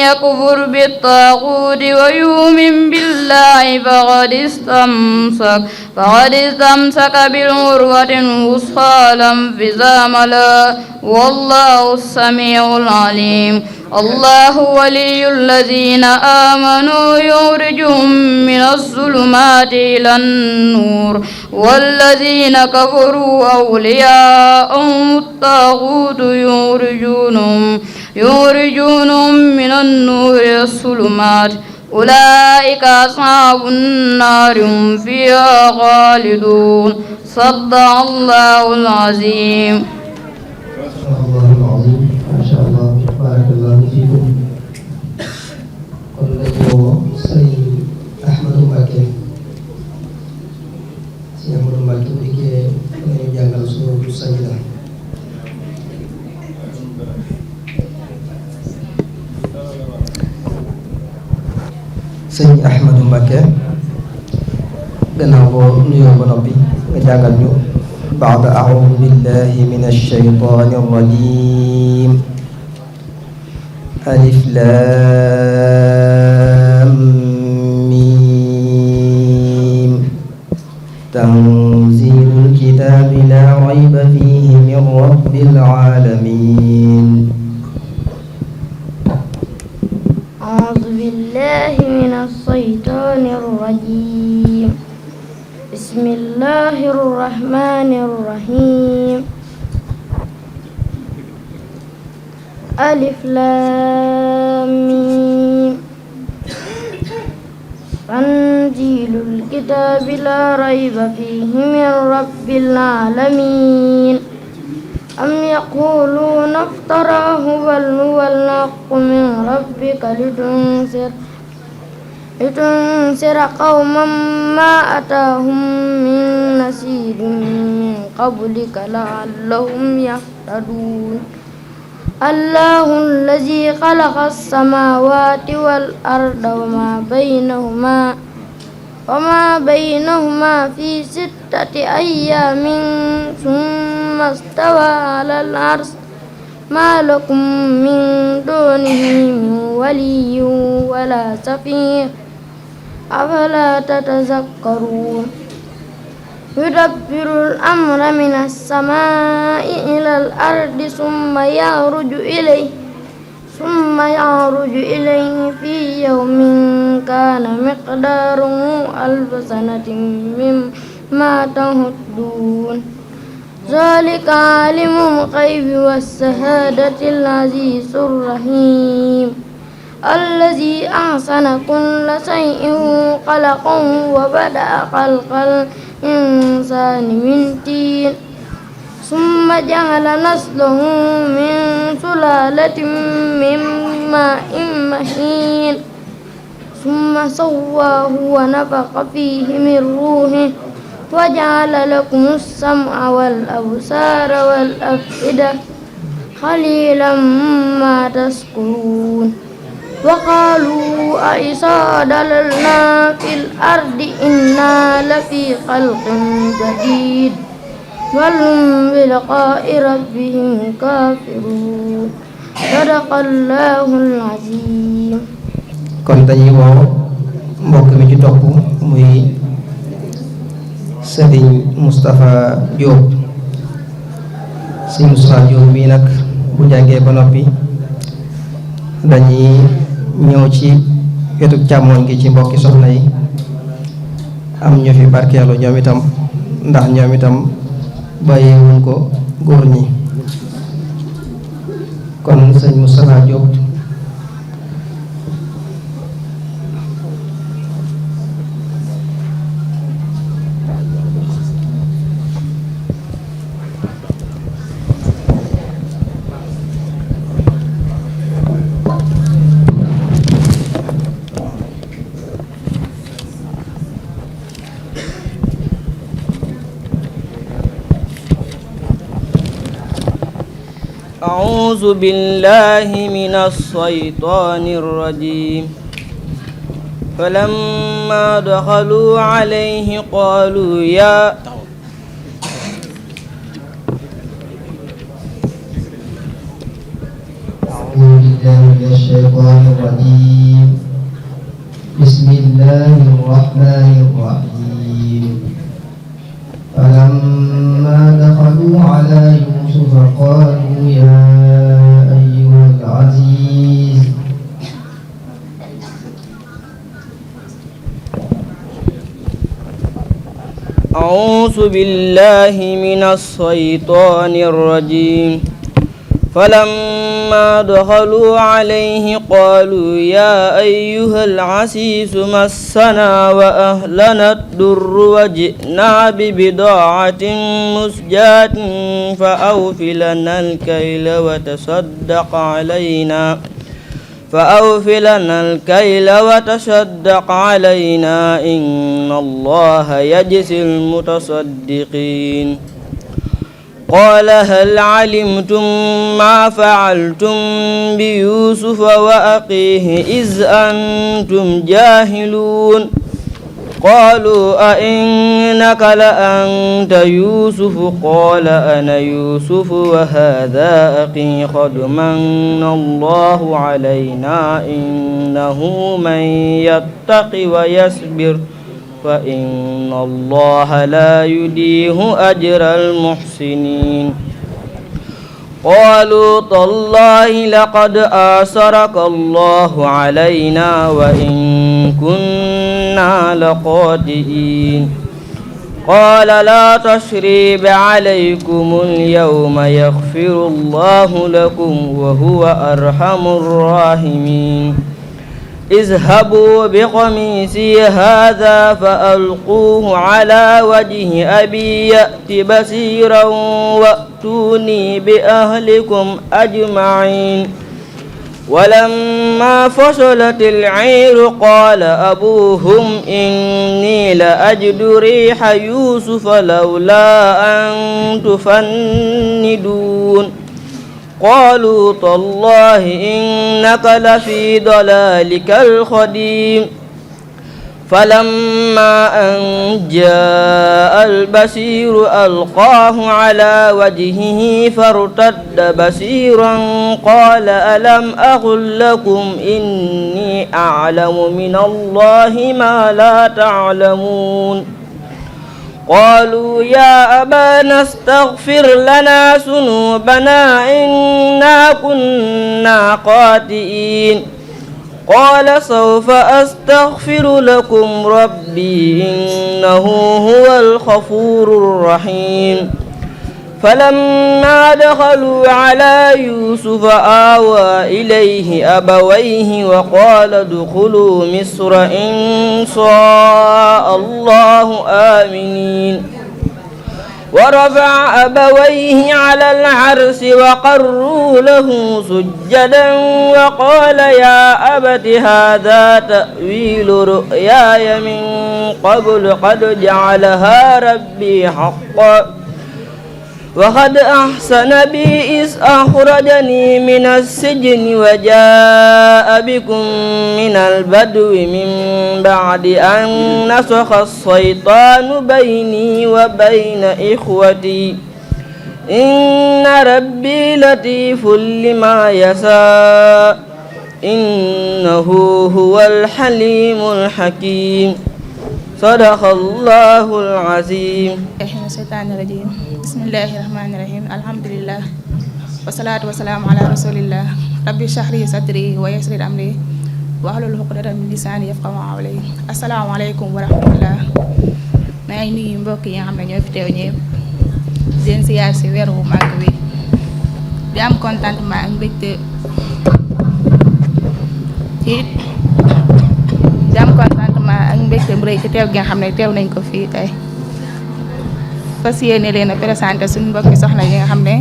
يكفر بالطاغوت ويؤمن بالله فقد استمسك بالعروة الوثقى لا انفصام لها والله السميع العليم الله ولي الذين آمنوا يخرجهم من الظلمات إلى النور والذين كفروا أولياءهم الطاغوت يخرجونهم من النور إلى الظلمات أولئك أصحاب النار هم فيها خالدون صدق الله العظيم. ما شاء الله بارك الله فيكم. kon dañu woo sëriñ Ahmadou Mbacké sëriñ Ahmadou Mbacké bu dikkee nañu jàngal suuratu Sajda. sëriñ Ahmadou Mbacké gannaaw boo nuyoo ba noppi nga jàngal ñu بعد أعوذ بالله من الشيطان الرجيم ألف لام ميم تنزيل الكتاب لا ريب فيه من رب العالمين. أعوذ بالله من الشيطان الرجيم بسم الله الرحمن الرحيم ألف لام ميم تنزيل الكتاب لا ريب فيه من رب العالمين أم يقولون افتراه بل هو الحق من ربك لتنذر قوما ما أتاهم من نذير من قبلك لعلهم يهتدون. الله الذي خلق السماوات والأرض وما بينهما في 6 أيام ثم استوى على العرش ما لكم من دونه من ولي ولا شفيع أفلا تتذكرون. يدبر الأمر من السماء إلى الأرض ثم يعرج إليه في يوم كان مقداره 1000 سنة مما تعدون ذلك عالم الغيب والشهادة العزيز الرحيم الذي أحسن كل شيء خلقه وبدأ خلق الإنسان من طين ثم جعل نسله من سلالة من ماء مهين ثم سواه ونفخ فيه من روحه وجعل لكم السمع والأبصار والأفئدة قليلا ما تشكرون وقالوا أإذا ضللنا في الأرض إنا لفي خلق جديد بل هم بلقاء ربهم كافرون صدق الله العظيم. kon dañuy woo mbokk mi ci topp muy Serigne Moustapha Diop. Serigne Moustapha Diop mii nag bu jàngee ba noppi dañuy ñëw ci wetu càmmoñ gi ci mbokki soxna yi am ñu fi barkeelu ñoom itam ndax ñoom itam bàyyiwuñ ko góor ñi kon sëñ Moustapha Diop. أعوذ بالله من الشيطان الرجيم فلما دخلوا عليه قالوا يا أعوذ بالله من الشيطان الرجيم بسم الله الرحمن الرحيم فلما دخلوا على يوسف قالوا يا أيها العزيز أعوذ بالله من الشيطان الرجيم فلما دخلوا عليه قالوا يا أيها العزيز مسنا وأهلنا الضر وجئنا ببضاعة مزجاة فأوف لنا الكيل وتصدق علينا إن الله يجزي المتصدقين قال هل علمتم ما فعلتم بيوسف وأخيه إذ أنتم جاهلون قالوا أئنك لأنت يوسف قال أنا يوسف وهذا أخي قد من الله علينا إنه من يتق ويصبر فإن الله لا يضيع أجر المحسنين قالوا تالله لقد آثرك الله علينا وإن كنا لخاطئين قال لا تثريب عليكم اليوم يغفر الله لكم وهو أرحم الراحمين اذهبوا بقميصي هذا فألقوه على وجه أبي يأت بصيرا وأتوني بأهلكم أجمعين ولما فصلت العير قال أبوهم إني لأجد ريح يوسف لولا أن تفندون قالوا تالله إنك لفي ضلالك القديم فلما أن جاء البصير ألقاه على وجهه فارتد بصيرا قال ألم أقل لكم إني أعلم من الله ما لا تعلمون قالوا يا أبانا استغفر لنا ذنوبنا إنا كنا خاطئين قال سوف أستغفر لكم ربي إنه هو الغفور الرحيم فلما دخلوا على يوسف آوى إليه أبويه وقال ادخلوا مصر إن شاء الله آمنين ورفع أبويه على العرش وقروا له سجدا وقال يا أبت هذا تأويل رؤياي من قبل قد جعلها ربي حقا وقد أحسن بي إذ أخرجني من السجن وجاء بكم من البدو من بعد أن نسخ الشيطان بيني وبين إخوتي إن ربي لطيف لما يشاء إنه هو الحليم الحكيم صدق الله العظيم. Bismillahirrahmanirrahim. Alhamdulillah. Wassalatu wassalamu ala rasulillah. Rabbi shrah li sadri wa yassir amri wahlul uqdatan min lisani yafqahu qawli. Assalamu alaykum wa rahmatullah. Maa ngi nuyu mbokk yi nga xam ne ñoo fi teew ñëpp di leen siyaar si weeru bu màgg bi di am contentement ak mbégte mu rëy ci teew gi nga xam ne teew nañ ko fii tey fas yéene leen a présenté suñu mbokki soxna yi nga xam ne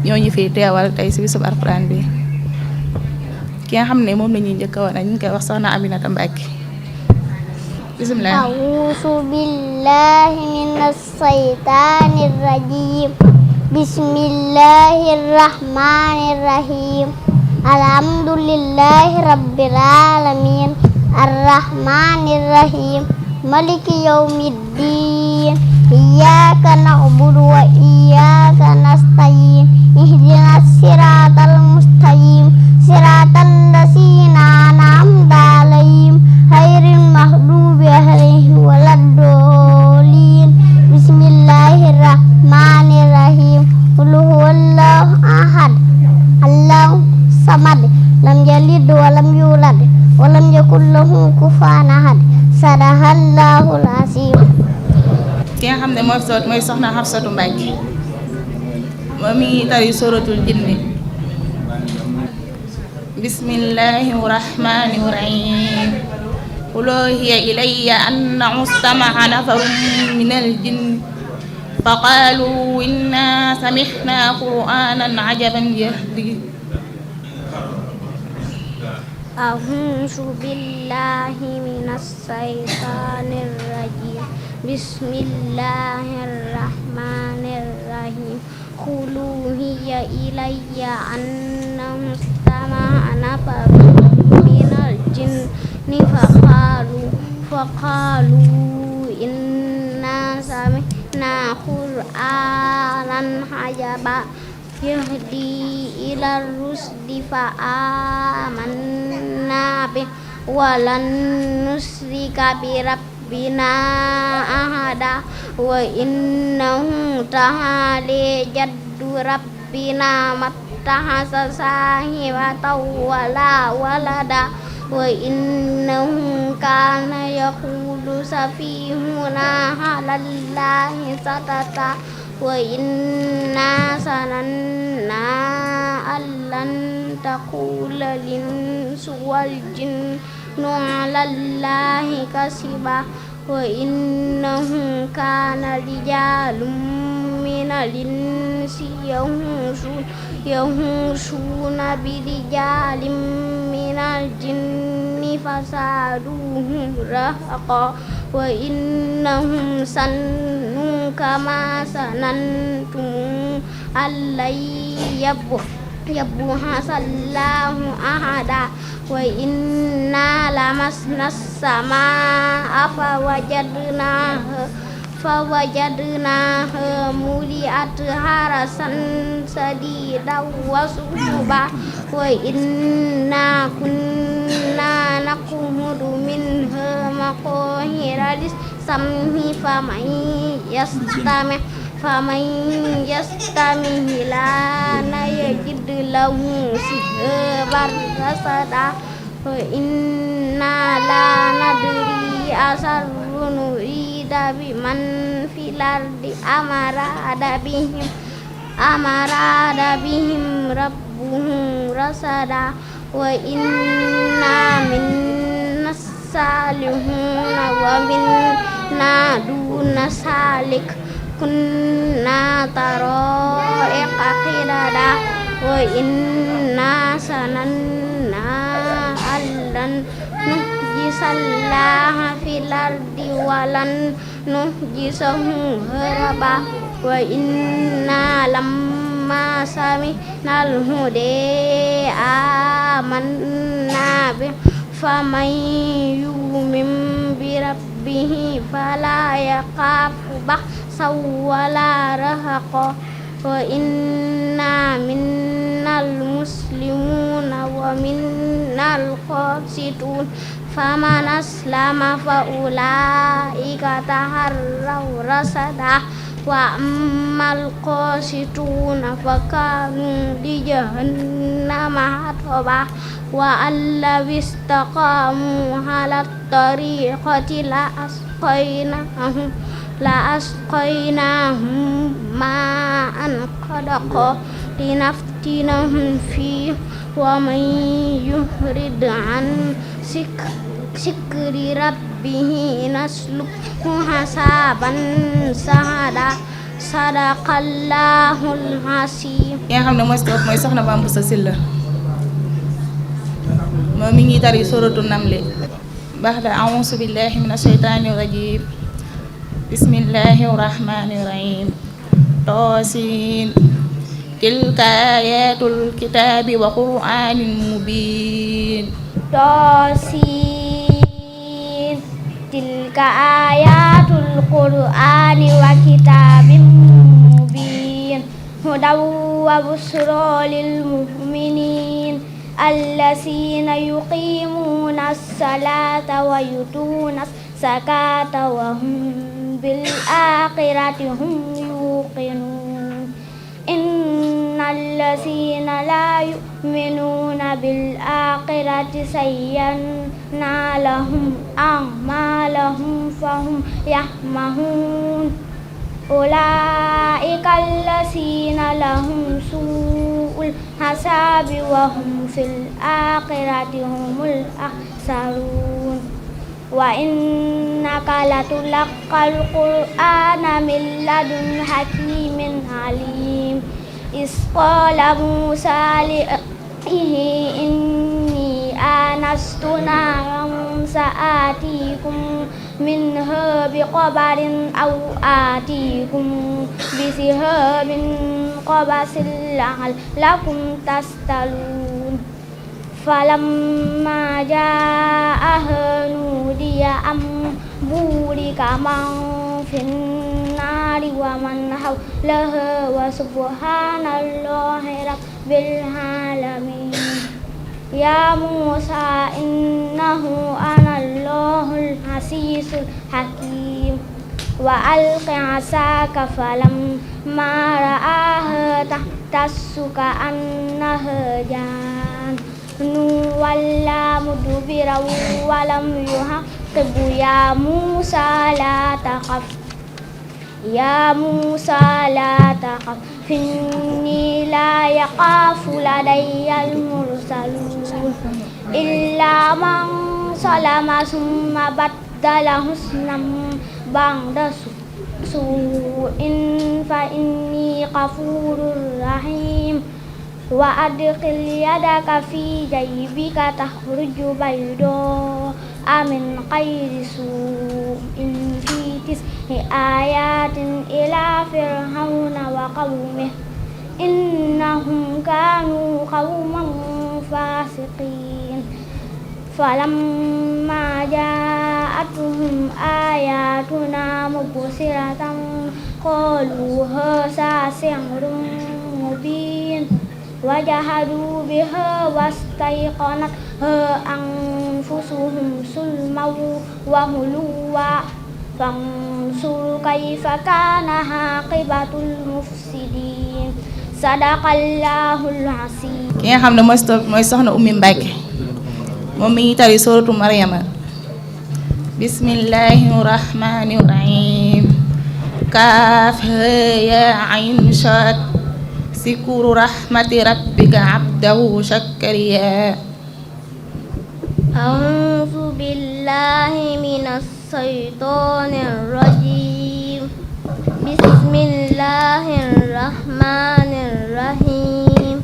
ñoo ñu fiy teewal tey si bisub alxuraan bi ki nga xam ne moom la ñuy njëkk a woon ñu ngi koy wax soxna Aminata Mbacke bisimilah. A'uuzu billahi minas saytaanir rajiim. Bismillahir rahmaanir rahiim. Alhamdulillahi rabbil aalamiin. Ar-rahmaanir rahiim. Maliki yawmiddiin. Iyyaaka na'budu wa iyyaaka nasta'iin. Ihdinas siraatal mustaqiim. Siraatal laziina an'amta alayhim ghayril maghduubi alayhim waladdaalliin. Bismillahir rahmaanir rahiim. Qul huwallahu ahad. Allahu samad. Lam yalid wa lam yulad wa lam yakul lahu kufuwan ahad. Sadaqallahul aziim. ki nga xam ne mooy soxna Hafsatu Mbacke moom mi ngi tari suratul jinni. Bismillahir rahmanir rahim. Qul uhiya ilayya annahu istama'a nafarun minal jinni faqalu inna sami'na qur'anan 'ajaban yahdi. A'uuzu billahi minas saytaanir rajiim. Bismillahirrahmanirrahim. Qul uhiya ilayya annahu istama'a nafarun minal jinni faqalu inna sami'na qur'anan 'ajaban yahdi ila rusdi fa amanna bi walan nusrika bi rabbina ahada wa innahu ta'ala jaddu rabbina mattahasa sahibatan wala walada wa innahu kana yaqulu safihuna halallahi satata wa inna sananna allan taqula linsu wal jinnu alallahi kasiba wa innahu kana rijalun minal insi yahushuna birijalin minal jinni fasaduhum rahaqa wa innahum sannu kama sanantum allay yabhasallahu ahada wa inna lamasna samaa fawajadnaha muliat harasan sadida wa suhuba wa inna kunna نقعد منها مقاعد للسمع فمن يستمع لنا يجد له شهابا رصدا وإنا لا ندري أشر نريد بمن في الأرض أراد بهم ربهم رشدا وإنا منا الصالحون ومنا دون ذلك كنا طرائق قددا وإنا ظننا أن لن نحجز الله في الأرض ولن نحجزه هربا وإنا لما سمعنا الهدى آمنا به فمن يؤمن بربه فلا يخاف بخسا ولا رهقا وإنا منا المسلمون ومنا القاسطون فمن أسلم فأولئك تهروا رشدا وأما القاسطون فكانوا لجهنم حطبا وأن لو استقاموا على الطريقة لأسقيناهم ماء غدقا لنفتنهم فيه ومن يعرض عن ذكر ربه نسلكه عذابا سعدا sadaqallahul asiim. ki nga xam ne mooy soxna Mame Bousso Sylla moom mi ngi tari suratu Naml ba'da a'uuzu billahi minash shaytaanir rajiim bismillahir rahmaanir rahiim Taasin tilka aayatul kitaabi wa qur'aanin mubiin Taasin tilka aayatul qur'aani wa kitaabin mubiin hudan wa bushraa lil mu'miniin allaziina yuqiimuuna as-salaata wa yu'tuuna az-zakaata wa hum bil aaxirati hum yuuqinuun innal laziina laa yu'minuuna bil aaxirati zayyana lahum a'maalahum fahum ya'mahuun ulaa'ika allaziina lahum suu'ul azaabi wa hum fil aaxirati humul axsaruun wa innaka latulaqqal qur'aana min ladun hakiimin aliim iz qaala Muusaa li akhiihi innii aanastu naaran sa'aatiikum minhaa biqabarin aw aatiikum bisihaabin qabasin la'allakum tastaluun falammaa jaa'ahaa nuudiya an buurika man fin naari wa man hawlahaa wa subhaanallaahi rabbil aalamiin yaa Muusaa innahu ana Allaahul aziizul hakiim wa alqi asaaka falammaa ra'aahaa tahtazzu ka'annahaa jaannun wallaa mudbiran wa lam yu'aqib yaa Muusaa laa taxaf innii laa yaxaafu ladayyal mursaluun illaa man zalama summa baddala husnan ba'da suu'in fa innii gafuurun rahiim wa adkhil yadaka fi jaybika takhruj baydaa'a min ghayri suu'in fi tis'i aayaatin ilaa fir'awna wa qawmihi innahum kaanuu qawman faasiqiin falammaa jaa'athum aayaatunaa mubsiratan qaaluu haazaa sihrun mubiin وجحدوا بها واستيقنتها أنفسهم ظلما وعلوا فانظر كيف كان عاقبة المفسدين صدق الله العظيم. ki nga xam ne mooy soxna Oumy Mbacke moom mi ngi tari suratu Maryama. bismillahi rahmani rahim. kaaf haa yaa ayn saad zikru rahmati rabbika abdahu zakariya. أعوذ بالله من الشيطان الرجيم بسم الله الرحمن الرحيم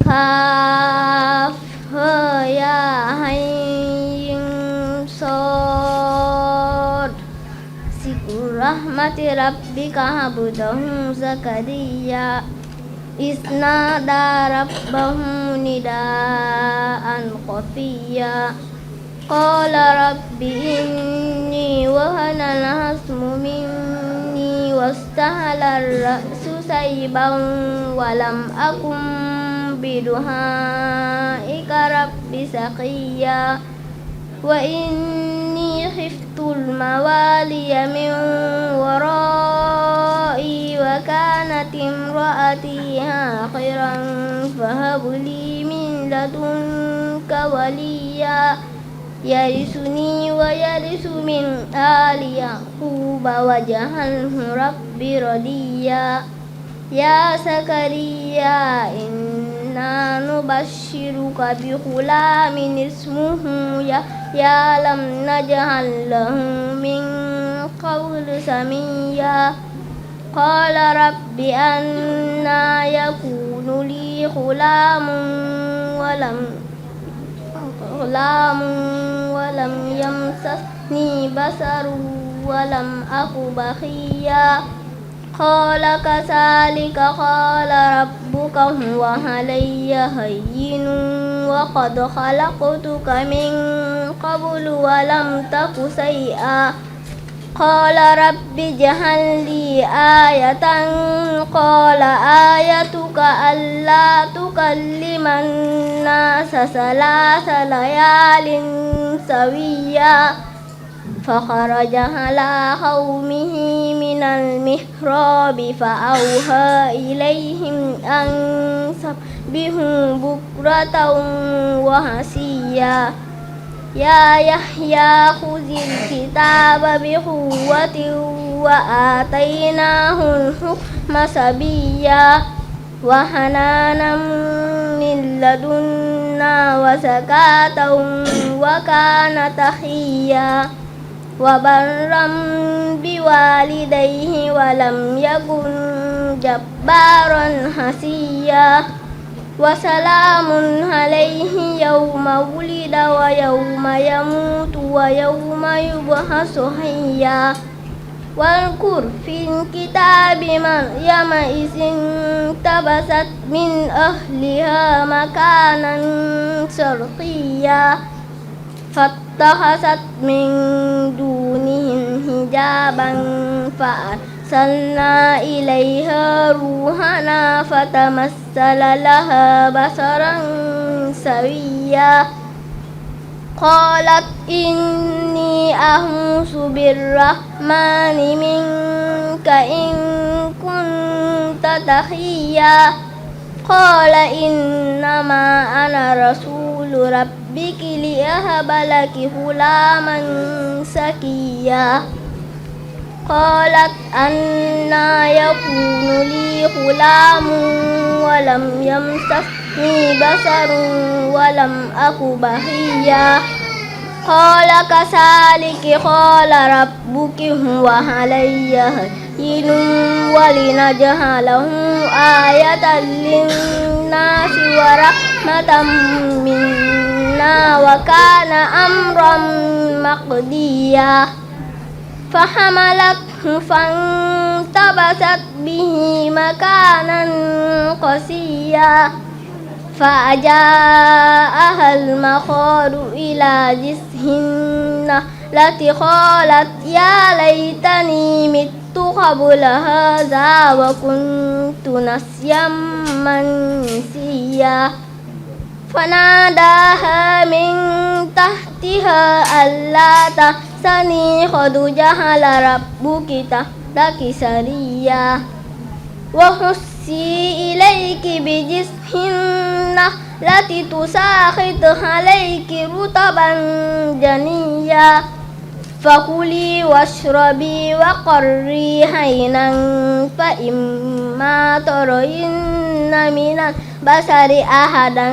كافها يا عين صاد ذكر رحمة ربك عبده زكريا إذ نادى ربه نداء خفيا قال رب إني وهن العظم مني واستهل الرأس شيبا ولم أكن بدعائك رب شقيا وإني خفت الموالي من ورائي وكانت امرأتي عاقرا فهب لي من لدنك وليا يرثني ويرث من آل يعقوب واجعله رب رضيا يا زكريا إنا نبشرك بغلام اسمه يحيى لم نجعل له من قبل سميا قال رب أنى يكون لي غلام ولم يمسسني بشر ولم أك بغيا قال كذلك قال ربك هو علي هين وقد خلقتك من قبل ولم تك شيئا قال رب اجعل لي آية قال آيتك ألا تكلم الناس ثلاث ليال سويا فخرج على قومه من المحراب فأوحى إليهم أن سبحوا بكرة وعشيا يا يحيى خذ الكتاب بقوة وآتيناه الحكم صبيا وحنانا من لدنا وزكاة وكان تقيا وبرا بوالديه ولم يكن جبارا عصيا وسلام عليه يوم ولد ويوم يموت ويوم يبعث حيا واذكر في الكتاب مريم إذ انتبذت من أهلها مكانا شرقيا فاتخذت من دونهم حجابا فأرسلنا إليها روحنا فتمثل لها بشرا سويا قالت إني أعوذ بالرحمن منك إن كنت تقيا قال إنما أنا رسول ربك لأهب لك غلاما زكيا قالت أنى يكون لي غلام ولم يمسسني بشر ولم أك بغيا قال كذلك قال ربك هو علي هين ولنجعله آية للناس ورحمة منا وكان أمرا مقضيا فحملته فانتبذت به مكانا قصيا فأجاءها المخاض إلى جذع النخلة قالت يا ليتني مت قبل هذا وكنت نسيا منسيا فناداها من تحتها ألا تحزني قد جعل ربك تحتك سريا وهزي إليك بجذع النخلة تساقط عليك رطبا جنيا فكلي واشربي وقري عينا فإما ترين من البشر أحدا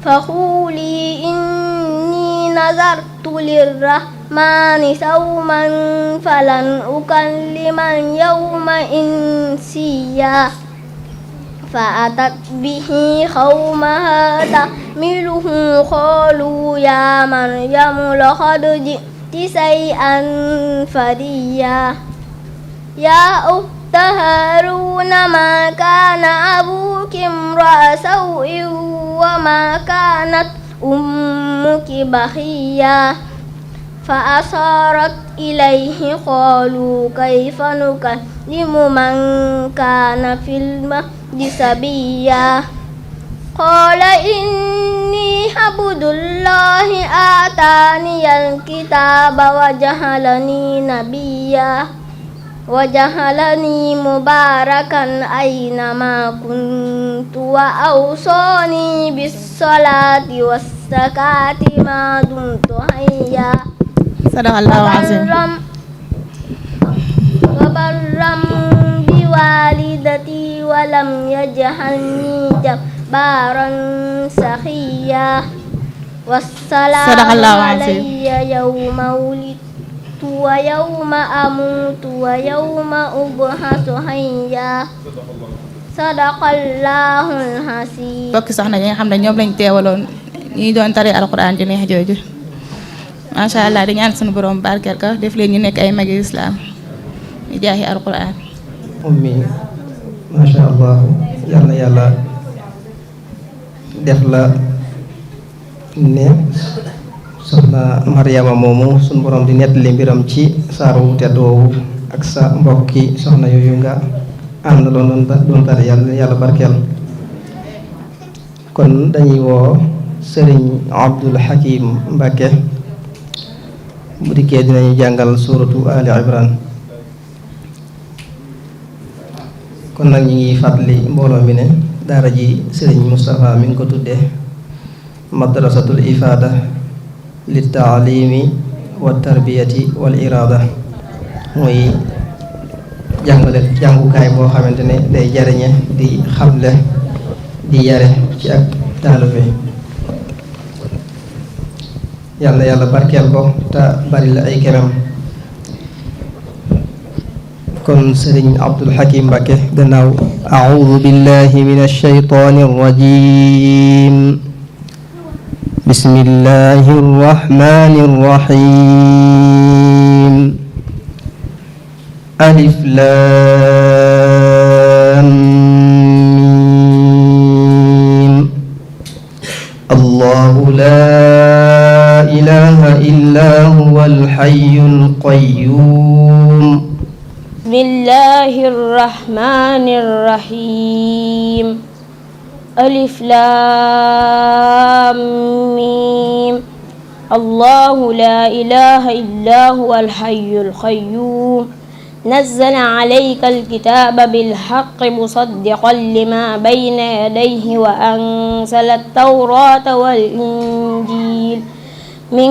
فقولي إني نذرت للرحمن صوما فلن أكلم اليوم إنسيا فأتت به قومها تحمله قالوا يا مريم لقد جئت شيئا فريا يا أخت هارون ما كان أبوك امرأ سوء وما كانت أمك بغيا فأشارت إليه قالوا كيف نكلم من كان في المهد صبيا قال إني عبد الله آتاني الكتاب وجعلني نبيا وجعلني مباركا أينما كنت وأوصاني بالصلاة والزكاة ما دمت حيا صدق الله العظيم وبرا بوالدتي ولم يجعلني جبارا شقيا والسلام صدق الله العظيم. علي يوم ولدت ويوم أموت ويوم أبعث حيا sadaqallahul hasiib. bokki soxna yi nga xam ne ñoom lañ teewaloon ñi doon tari alquran ju neex jooju macha allah di ñaan sunu borom barkeel ko def leen ñu nekk ay magi islam ñu jaaxi alquran. ummi macha allah yal na yàlla def la ne soxna Mariama moomu sunu borom di nettali mbiram ci saaru tedd woowu ak sa mbokki soxna yooyu nga ànd doon tari yàlla barkeel. kon dañuy woo Sëriñ Abdul Hakim Mbàkke bu dikkee dinañu jàngal suuratu Ali Imran. kon nag ñu ngi fàttali mbooloo mi ne daara ji Sëriñ Moustapha mi ngi ko tuddee madrasatul ifaada li taalimi wa tarbiyati wal iraada muy jàngukaay boo xamante ne day jariñe di xamle di yare ci ak taalibe yàlla yàlla barkeel ko te bari la ay kemam. kon Sëriñ Abdul Hakim Mbàkke gannaaw a'uudu billahi min ash-shaytaani r-rajiim bismillahi r-rahmaani r-rahiim alif laam miim allahu laa ilaaha illaa huwal hayyul qayyuum bismillahir rahmanir rahim alif lam mim allahu la ilaha illa huwal hayyul qayyum nazzala alayka alkitaba bilhaqqi musaddiqan lima bayna yadayhi wa anzala at-tawrata wal injil min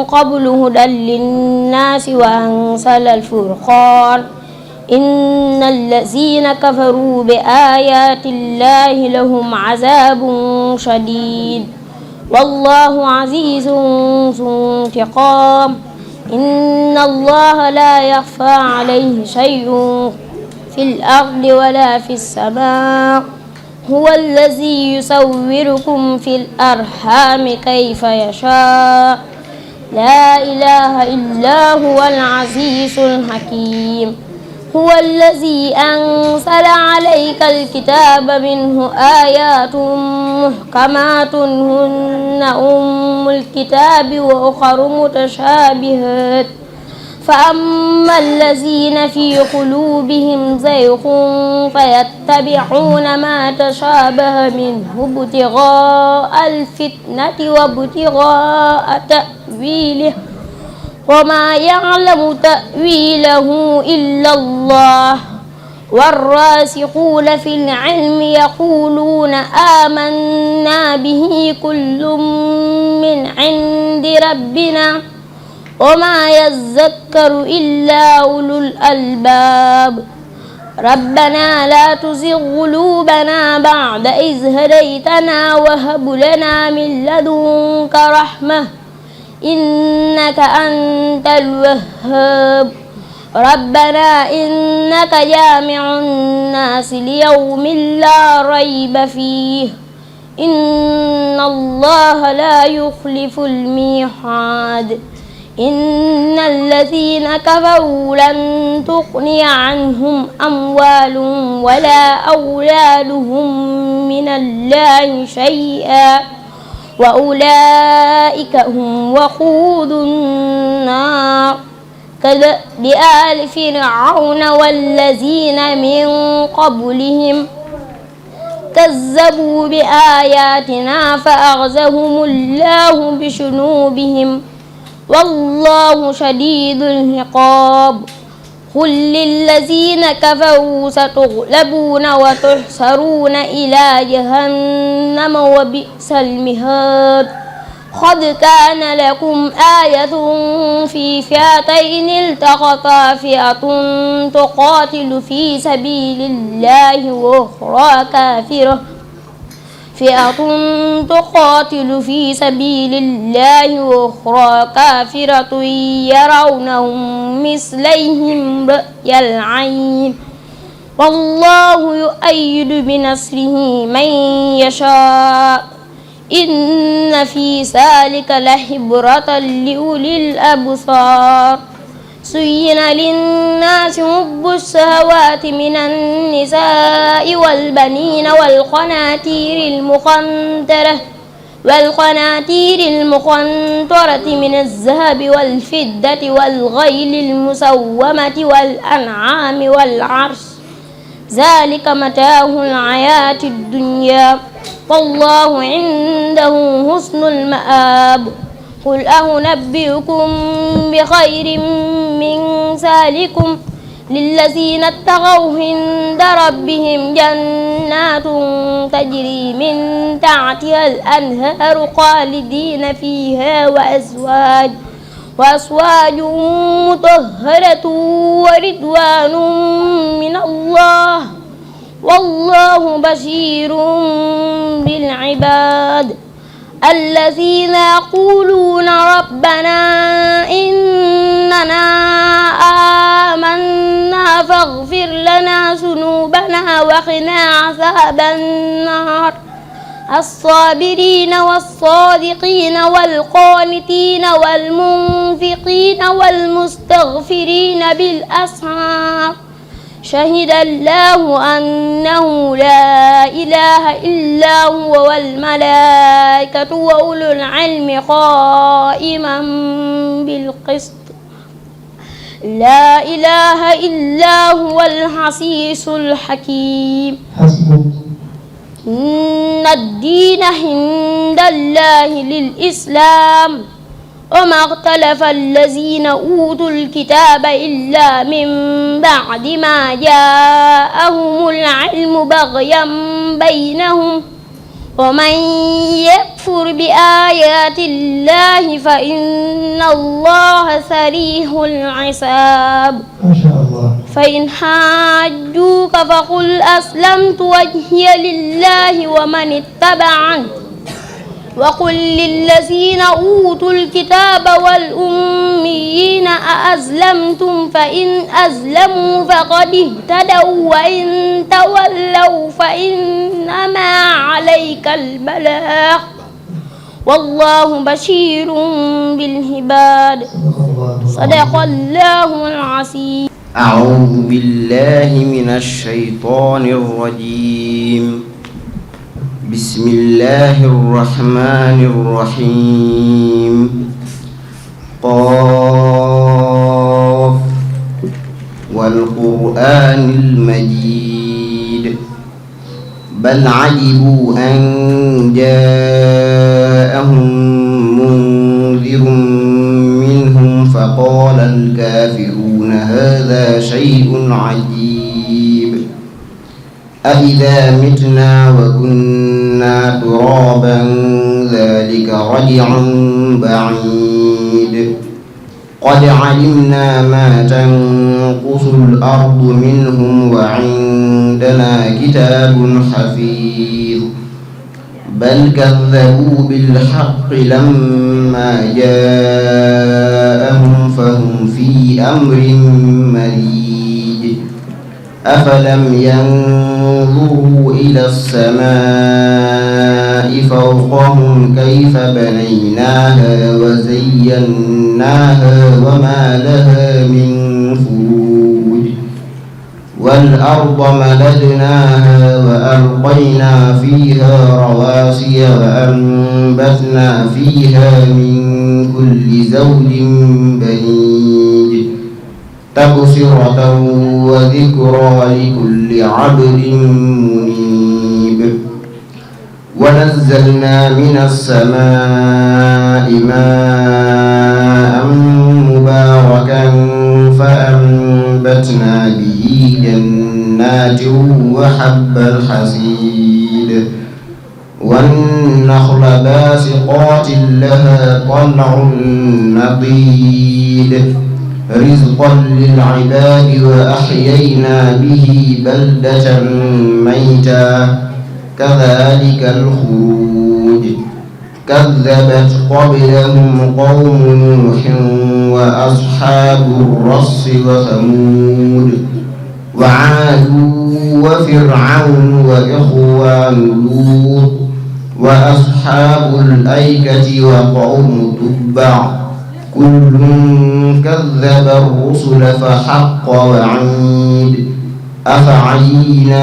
qablu hudan linnasi wa anzala al-furqan إن الذين كفروا بآيات الله لهم عذاب شديد والله عزيز ذو انتقام إن الله لا يخفى عليه شيء في الأرض ولا في السماء هو الذي يصوركم في الأرحام كيف يشاء لا إله إلا هو العزيز الحكيم هو الذي أنزل عليك الكتاب منه آيات محكمات هن أم الكتاب وأخر متشابهات فأما الذين في قلوبهم زيغ فيتبعون ما تشابه منه ابتغاء الفتنة وابتغاء تأويله وما يعلم تأويله إلا الله والراسخون في العلم يقولون آمنا به كل من عند ربنا وما يذكر إلا أولو الألباب ربنا لا تزغ قلوبنا بعد إذ هديتنا وهب لنا من لدنك رحمة إنك أنت الوهاب ربنا إنك جامع الناس ليوم لا ريب فيه إن الله لا يخلف الميعاد إن الذين كفروا لن تغني عنهم أموالهم ولا أولادهم من الله شيئا وأولئك هم وقود النار كدأب آل فرعون والذين من قبلهم كذبوا بآياتنا فأخذهم الله بذنوبهم والله شديد العقاب قل للذين كفروا ستغلبون وتحشرون إلى جهنم وبئس المهاد قد كان لكم آية في فئتين التقتا فئة تقاتل في سبيل الله وأخرى كافرة يرونهم مثليهم رأي العين والله يؤيد بنصره من يشاء إن في ذلك لعبرة لأولي الأبصار زين للناس حب الشهوات من النساء والبنين والقناطير المقنطرة من الذهب والفضة والخيل المسومة والأنعام والحرث ذلك متاع الحياة الدنيا والله عنده حسن المآب قل أنبئكم بخير من ذلكم للذين اتقوا عند ربهم جنات تجري من تحتها الأنهار خالدين فيها وأزواج مطهرة ورضوان من الله والله بشير بالعباد الذين يقولون ربنا إننا آمنا فاغفر لنا ذنوبنا وقنا عذاب النار الصابرين والصادقين والقانتين والمنفقين والمستغفرين بالأسحار شهد الله أنه لا إله إلا هو والملائكة وأولو العلم قائما بالقسط لا إله إلا هو العزيز الحكيم إن الدين عند الله الإسلام وما اختلف الذين أوتوا الكتاب إلا من بعد ما جاءهم العلم بغيا بينهم ومن يكفر بآيات الله فإن الله سريع الحساب فإن حاجوك فقل أسلمت وجهي لله ومن اتبعني وقل للذين أوتوا الكتاب والأميين أأسلمتم فإن أسلموا فقد اهتدوا وإن تولوا فإنما عليك البلاغ والله بشير بالعباد صدق الله العظيم. أعوذ بالله من الشيطان الرجيم. بسم الله الرحمن الرحيم. قاف والقرآن المجيد بل عجبوا أن جاءهم منذر منهم فقال الكافرون هذا شيء عجيب أإذا متنا وكنا ترابا ذلك رجع بعيد قد علمنا ما تنقص الأرض منهم وعندنا كتاب حفيظ بل كذبوا بالحق لما جاءهم فهم في أمر مريج أفلم ينظروا إلى السماء فوقهم كيف بنيناها وزيناها وما لها من فروج والأرض مددناها وألقينا فيها رواسي وأنبتنا فيها من كل زوج بهيج تبصرة وذكرى لكل عبد منيب ونزلنا من السماء ماء مباركا فأنبتنا به جنات وحب الحصيد والنخل باسقات لها طلع نضيد رزقا للعباد وأحيينا به بلدة ميتا كذلك الخروج كذبت قبلهم قوم نوح وأصحاب الرس وثمود وعاد وفرعون وإخوان لوط وأصحاب الأيكة وقوم تبع كل كذب الرسل فحق وعيد أفعينا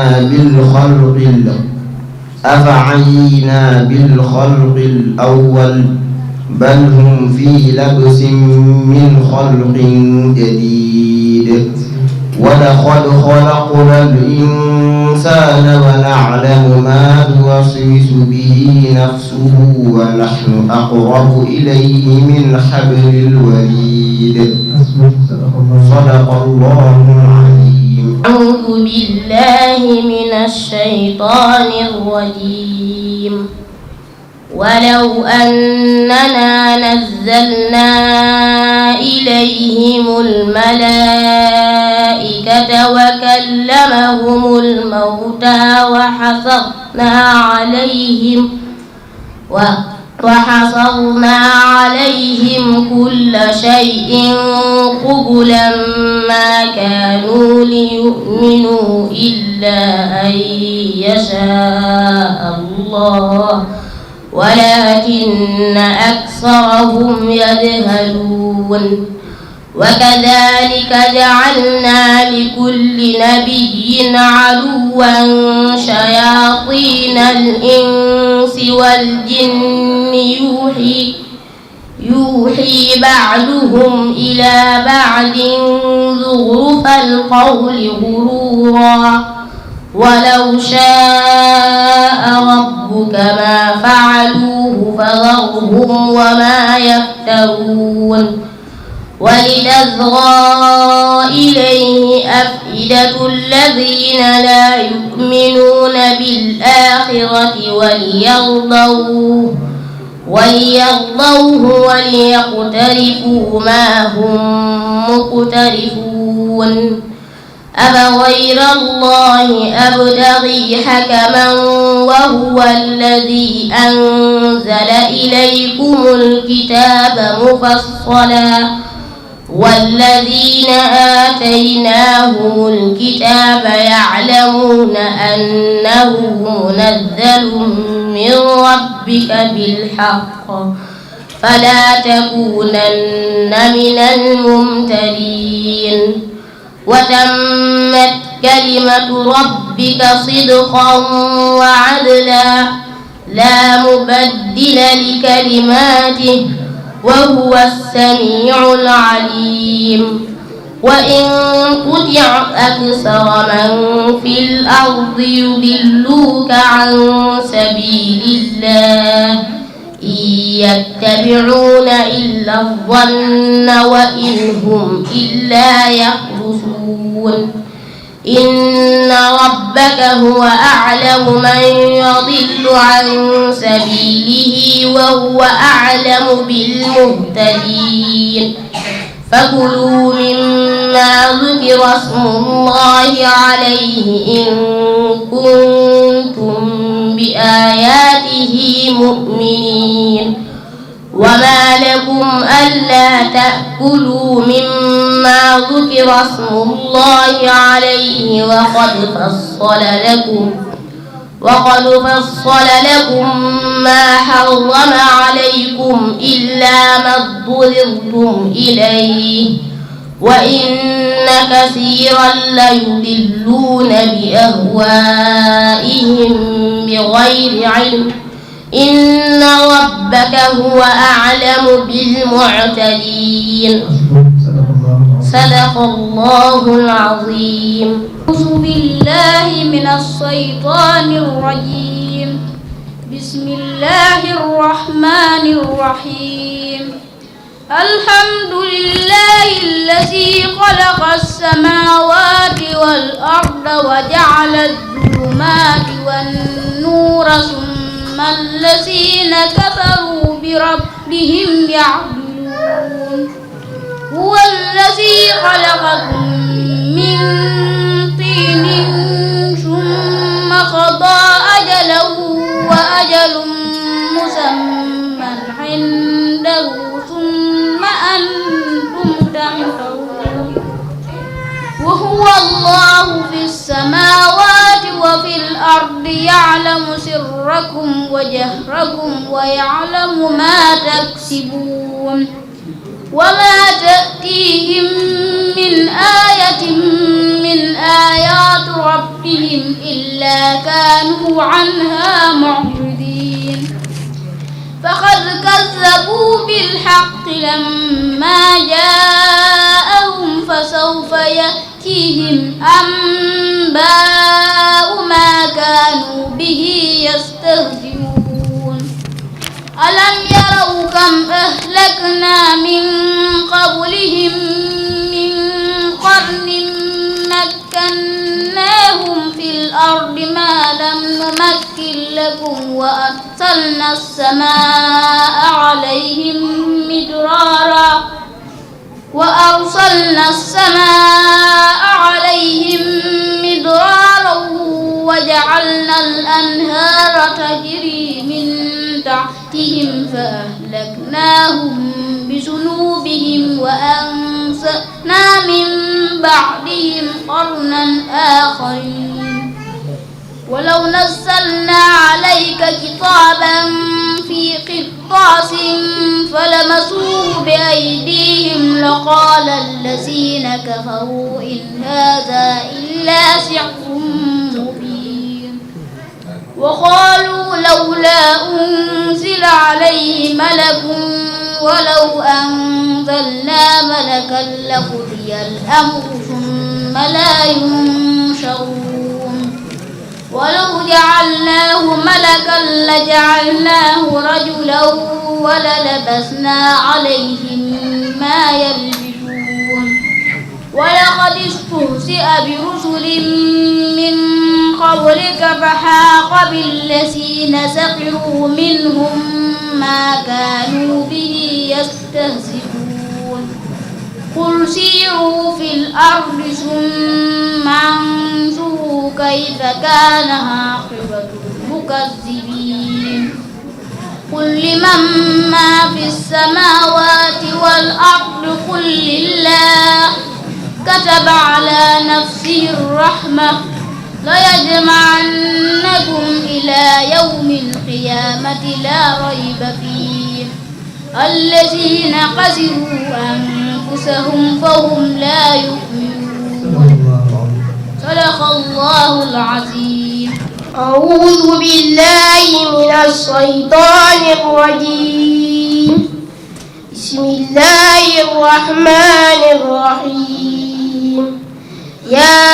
بالخلق الأول بل هم في لبس من خلق جديد ولقد خلقنا الإنسان ونعلم ما توسوس به نفسه ونحن أقرب إليه من حبل الوريد صدق الله العظيم. أعوذ بالله من الشيطان الرجيم. ولو أننا نزلنا إليهم الملائكة وكلمهم الموتى وحصرنا عليهم كل شيء قبلا ما كانوا ليؤمنوا إلا أن يشاء الله ولكن أكثرهم يجهلون. وكذلك جعلنا لكل نبي عدوا شياطين الإنس والجن يوحي بعضهم إلى بعض زخرف القول غرورا ولو شاء ربك ما فعلوه فذرهم وما يفترون. ولتصغى إليه أفئدة الذين لا يؤمنون بالآخرة وليرضوه وليقترفوا ما هم مقترفون. أفغير الله أبتغي حكما وهو الذي أنزل إليكم الكتاب مفصلا والذين آتيناهم الكتاب يعلمون أنه منزل من ربك بالحق فلا تكونن من الممترين. وتمت كلمة ربك صدقا وعدلا لا مبدل لكلماته وهو السميع العليم وإن تطع أكثر من في الأرض يضلوك عن سبيل الله إن يتبعون إلا الظن وإن هم إلا يخرصون إن ربك هو أعلم من يضل عن سبيله وهو أعلم بالمهتدين فكلوا مما ذكر اسم الله عليه إن كنتم بآياته مؤمنين وما لكم ألا تأكلوا مما ذكر اسم الله عليه وقد فصل لكم ما حرم عليكم إلا ما اضطررتم إليه وإن كثيرا ليضلون بأهوائهم بغير علم إن ربك هو أعلم بالمعتدين صدق الله العظيم أعوذ بالله من الشيطان الرجيم بسم الله الرحمن الرحيم الحمد لله الذي خلق السماوات والأرض وجعل الظلمات والنور ثم الذين كفروا بربهم يعدلون هو الذي خلقكم من طين ثم قضى أجله وأجل مسمى عنده ثم أنتم تمترون وهو الله في السماوات وفي الأرض يعلم سركم وجهركم ويعلم ما تكسبون وما تأتيهم من آية من آيات ربهم إلا كانوا عنها معرضين فقد كذبوا بالحق لما جاءهم فسوف يأتيهم أنباء ما كانوا به يستهزئون ألم يروا كم أهلكنا من قبلهم من قرن مكناهم في الأرض ما لم نمكن لكم وأرسلنا السماء عليهم مدرارا وجعلنا الأنهار تجري من تحتهم فأهلكناهم بذنوبهم وأنشأنا من بعدهم قرنا آخرين ولو نزلنا عليك كتابا في قرطاس فلمسوه بأيديهم لقال الذين كفروا إن هذا إلا سحر مبين وقالوا لولا أنزل عليه ملك ولو أنزلنا ملكا لقضي الأمر ثم لا ينشرون ولو جعلناه ملكا لجعلناه رجلا وللبسنا عليهم ما يلبسون ولقد استهزئ برسل من قبلك فحاق بالذين سخروا منهم ما كانوا به يستهزئون قل سيروا في الأرض ثم انظروا كيف كان عاقبة المكذبين قل لمن ما في السماوات والأرض قل لله كتب على نفسه الرحمة ليجمعنكم إلى يوم القيامة لا ريب فيه الذين خسروا أنفسهم فهم لا يؤمنون صدق الله العظيم أعوذ بالله من الشيطان الرجيم بسم الله الرحمن الرحيم يا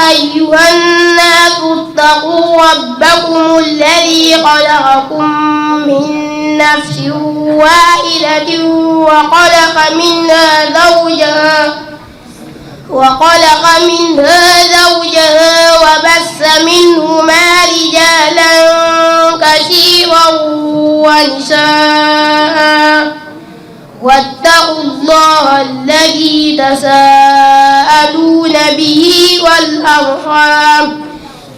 أيها الناس اتقوا ربكم الذي خلقكم من نفس واحدة وخلق منها زوجها وبث منهما رجالا كثيرا ونساء واتقوا الله الذي تساءلون به والأرحام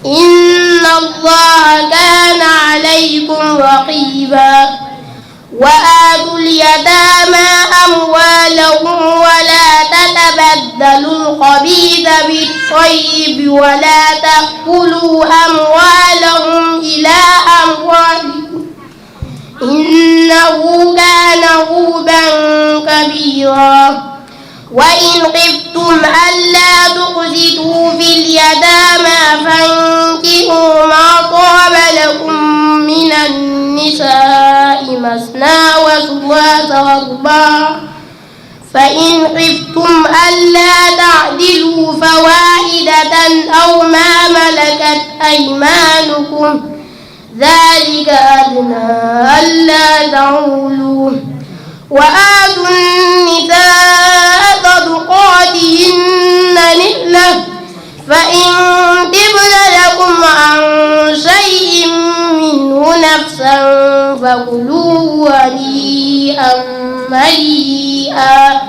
إن الله كان عليكم رقيبا وآتوا اليتامى أموالهم ولا تتبدلوا الخبيث بالطيب ولا تأكلوا أموالهم إلى أموالكم إنه كان غوبا كبيرا وإن خفتم ألا تقسطوا في اليتامى فانكحوا ما طاب لكم من النساء مثنى وثلاث ورباع فإن خفتم ألا تعدلوا فواحدة أو ما ملكت أيمانكم ذلك أدنى ألا تعولوا وآتوا النساء صدقاتهن نحلة فإن طبن لكم عن شيء منه نفسا فكلوه هنيئا مريئا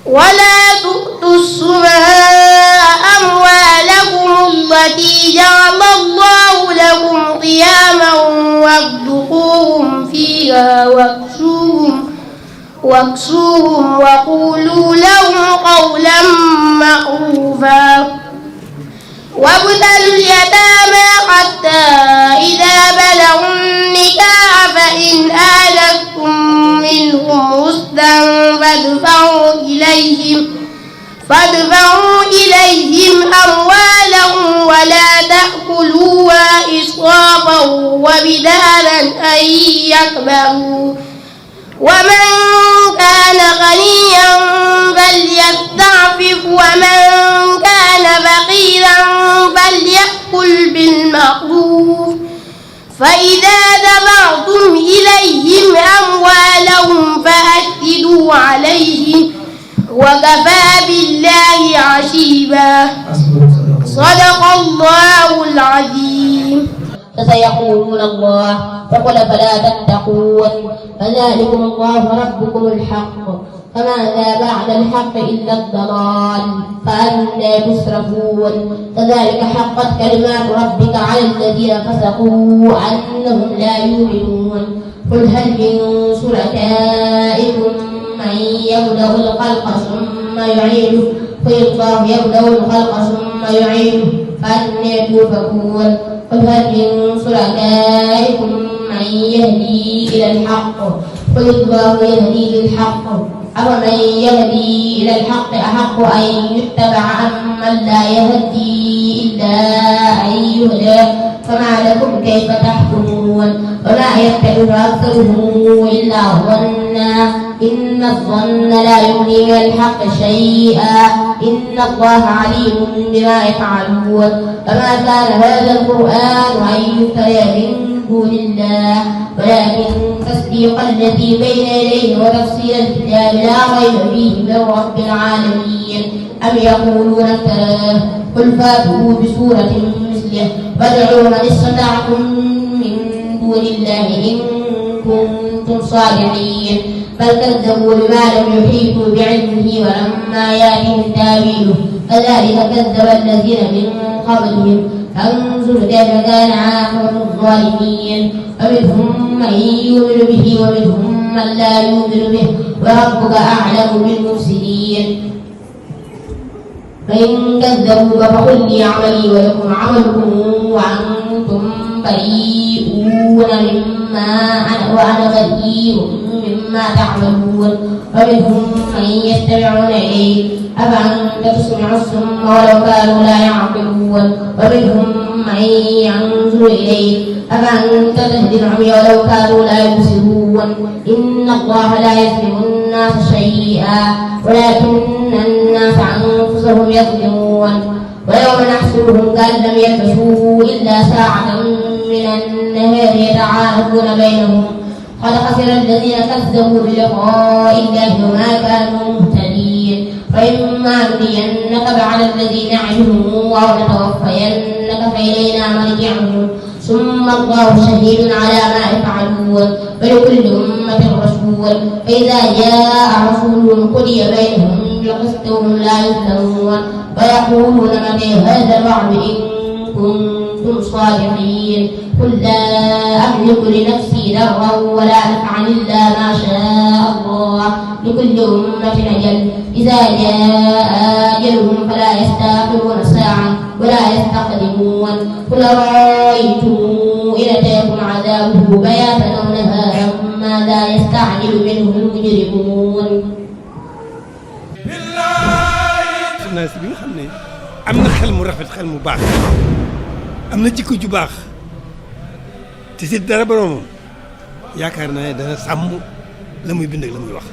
ولا تؤتوا السفهاء أموالكم التي جعل الله لكم قياما وارزقوهم فيها واكسوهم وقولوا لهم قولا معروفا وابتلوا اليتامى حتى إذا بلغوا النكاح فإن آنستم منهم رشدا فادفعوا إليهم أموالهم ولا تأكلوها إسرافا وبدارا أن يكبروا ومن كان غنيا فليستعفف ومن كان فقيرا فليأكل بالمعروف فإذا دفعتم إليهم أموالهم فأشهدوا عليهم وكفى بالله حسيبا صدق الله العظيم فسيقولون الله فقل فلا تتقون فذلكم الله ربكم الحق فماذا بعد الحق إلا الضلال فأنى تصرفون كذلك حقت كلمات ربك على الذين فسقوا أنهم لا يؤمنون قل هل من شركائكم من يبدأ الخلق ثم يعيده قل الله يبدأ الخلق ثم يعيده فأنى توفكون قل هل من شركائكم من يهدي إلى الحق قل الله يهدي للحق أفمن يهدي إلى الحق أحق أن يتبع أمن لا يهدي إلا أن يهدى فما لكم كيف تحكمون وما يتبع أكثرهم إلا ظنا إن الظن لا يغني من الحق شيئا إن الله عليم بما يفعلون فما كان هذا القرآن أن يفترى من دون الله ولكن تصديق الذي بين يديه وتفصيل الكتاب لا ريب فيه من رب العالمين أم يقولون افتراه قل فاتوا بسورة مثله وادعوا من استطعتم من دون الله إن كنتم صادقين بل كذبوا بما لم يحيطوا بعلمه ولما يأتهم تاويله كذلك كذب الذين من قبلهم فانظر كيف كان عاقبة الظالمين ومنهم من يؤمن به ومنهم من لا يؤمن به وربك أعلم بالمفسدين فإن كذبوك فقل لي عملي ولكم عملكم وأنتم بريئون وأنا بريء مما تعملون ومنهم من يستمعون إليك أفأنت تسمع الصم ولو كانوا لا يعقلون ومنهم من ينظر إليك أفأنت تهدي العمي ولو كانوا لا يبصرون إن الله لا يظلم الناس شيئا ولكن الناس أنفسهم يظلمون ويوم نحشرهم كأن لم يلبثوا إلا ساعة من النهار يتعارفون بينهم قد خسر الذين كذبوا بلقاء الله وما كانوا مهتدين فإما نرينك بعد الذي نعدهم أو نتوفينك فإلينا مرجعهم ثم الله شهيد على ما يفعلون ولكل أمة رسول فإذا جاء رسولهم قضي بينهم بالقسط وهم لا يظلمون ويقولون متى هذا الوعد إن كنتم صادقين قل لا أملك لنفسي ضرا ولا نفعا إلا ما شاء الله لكل أمة أجل إذا جاء أجلهم فلا يستأخرون ساعة ولا يستقدمون قل رأيتم إن أتاكم عذابه بياتا أو نهارا ماذا يستعجل منه المجرمون naa si bi nga xam ne am na xel mu rafet xel mu baax am na jikko ju baax te si dara boroomam yaakaar naa ne dana sàmm la muy bind ak la muy wax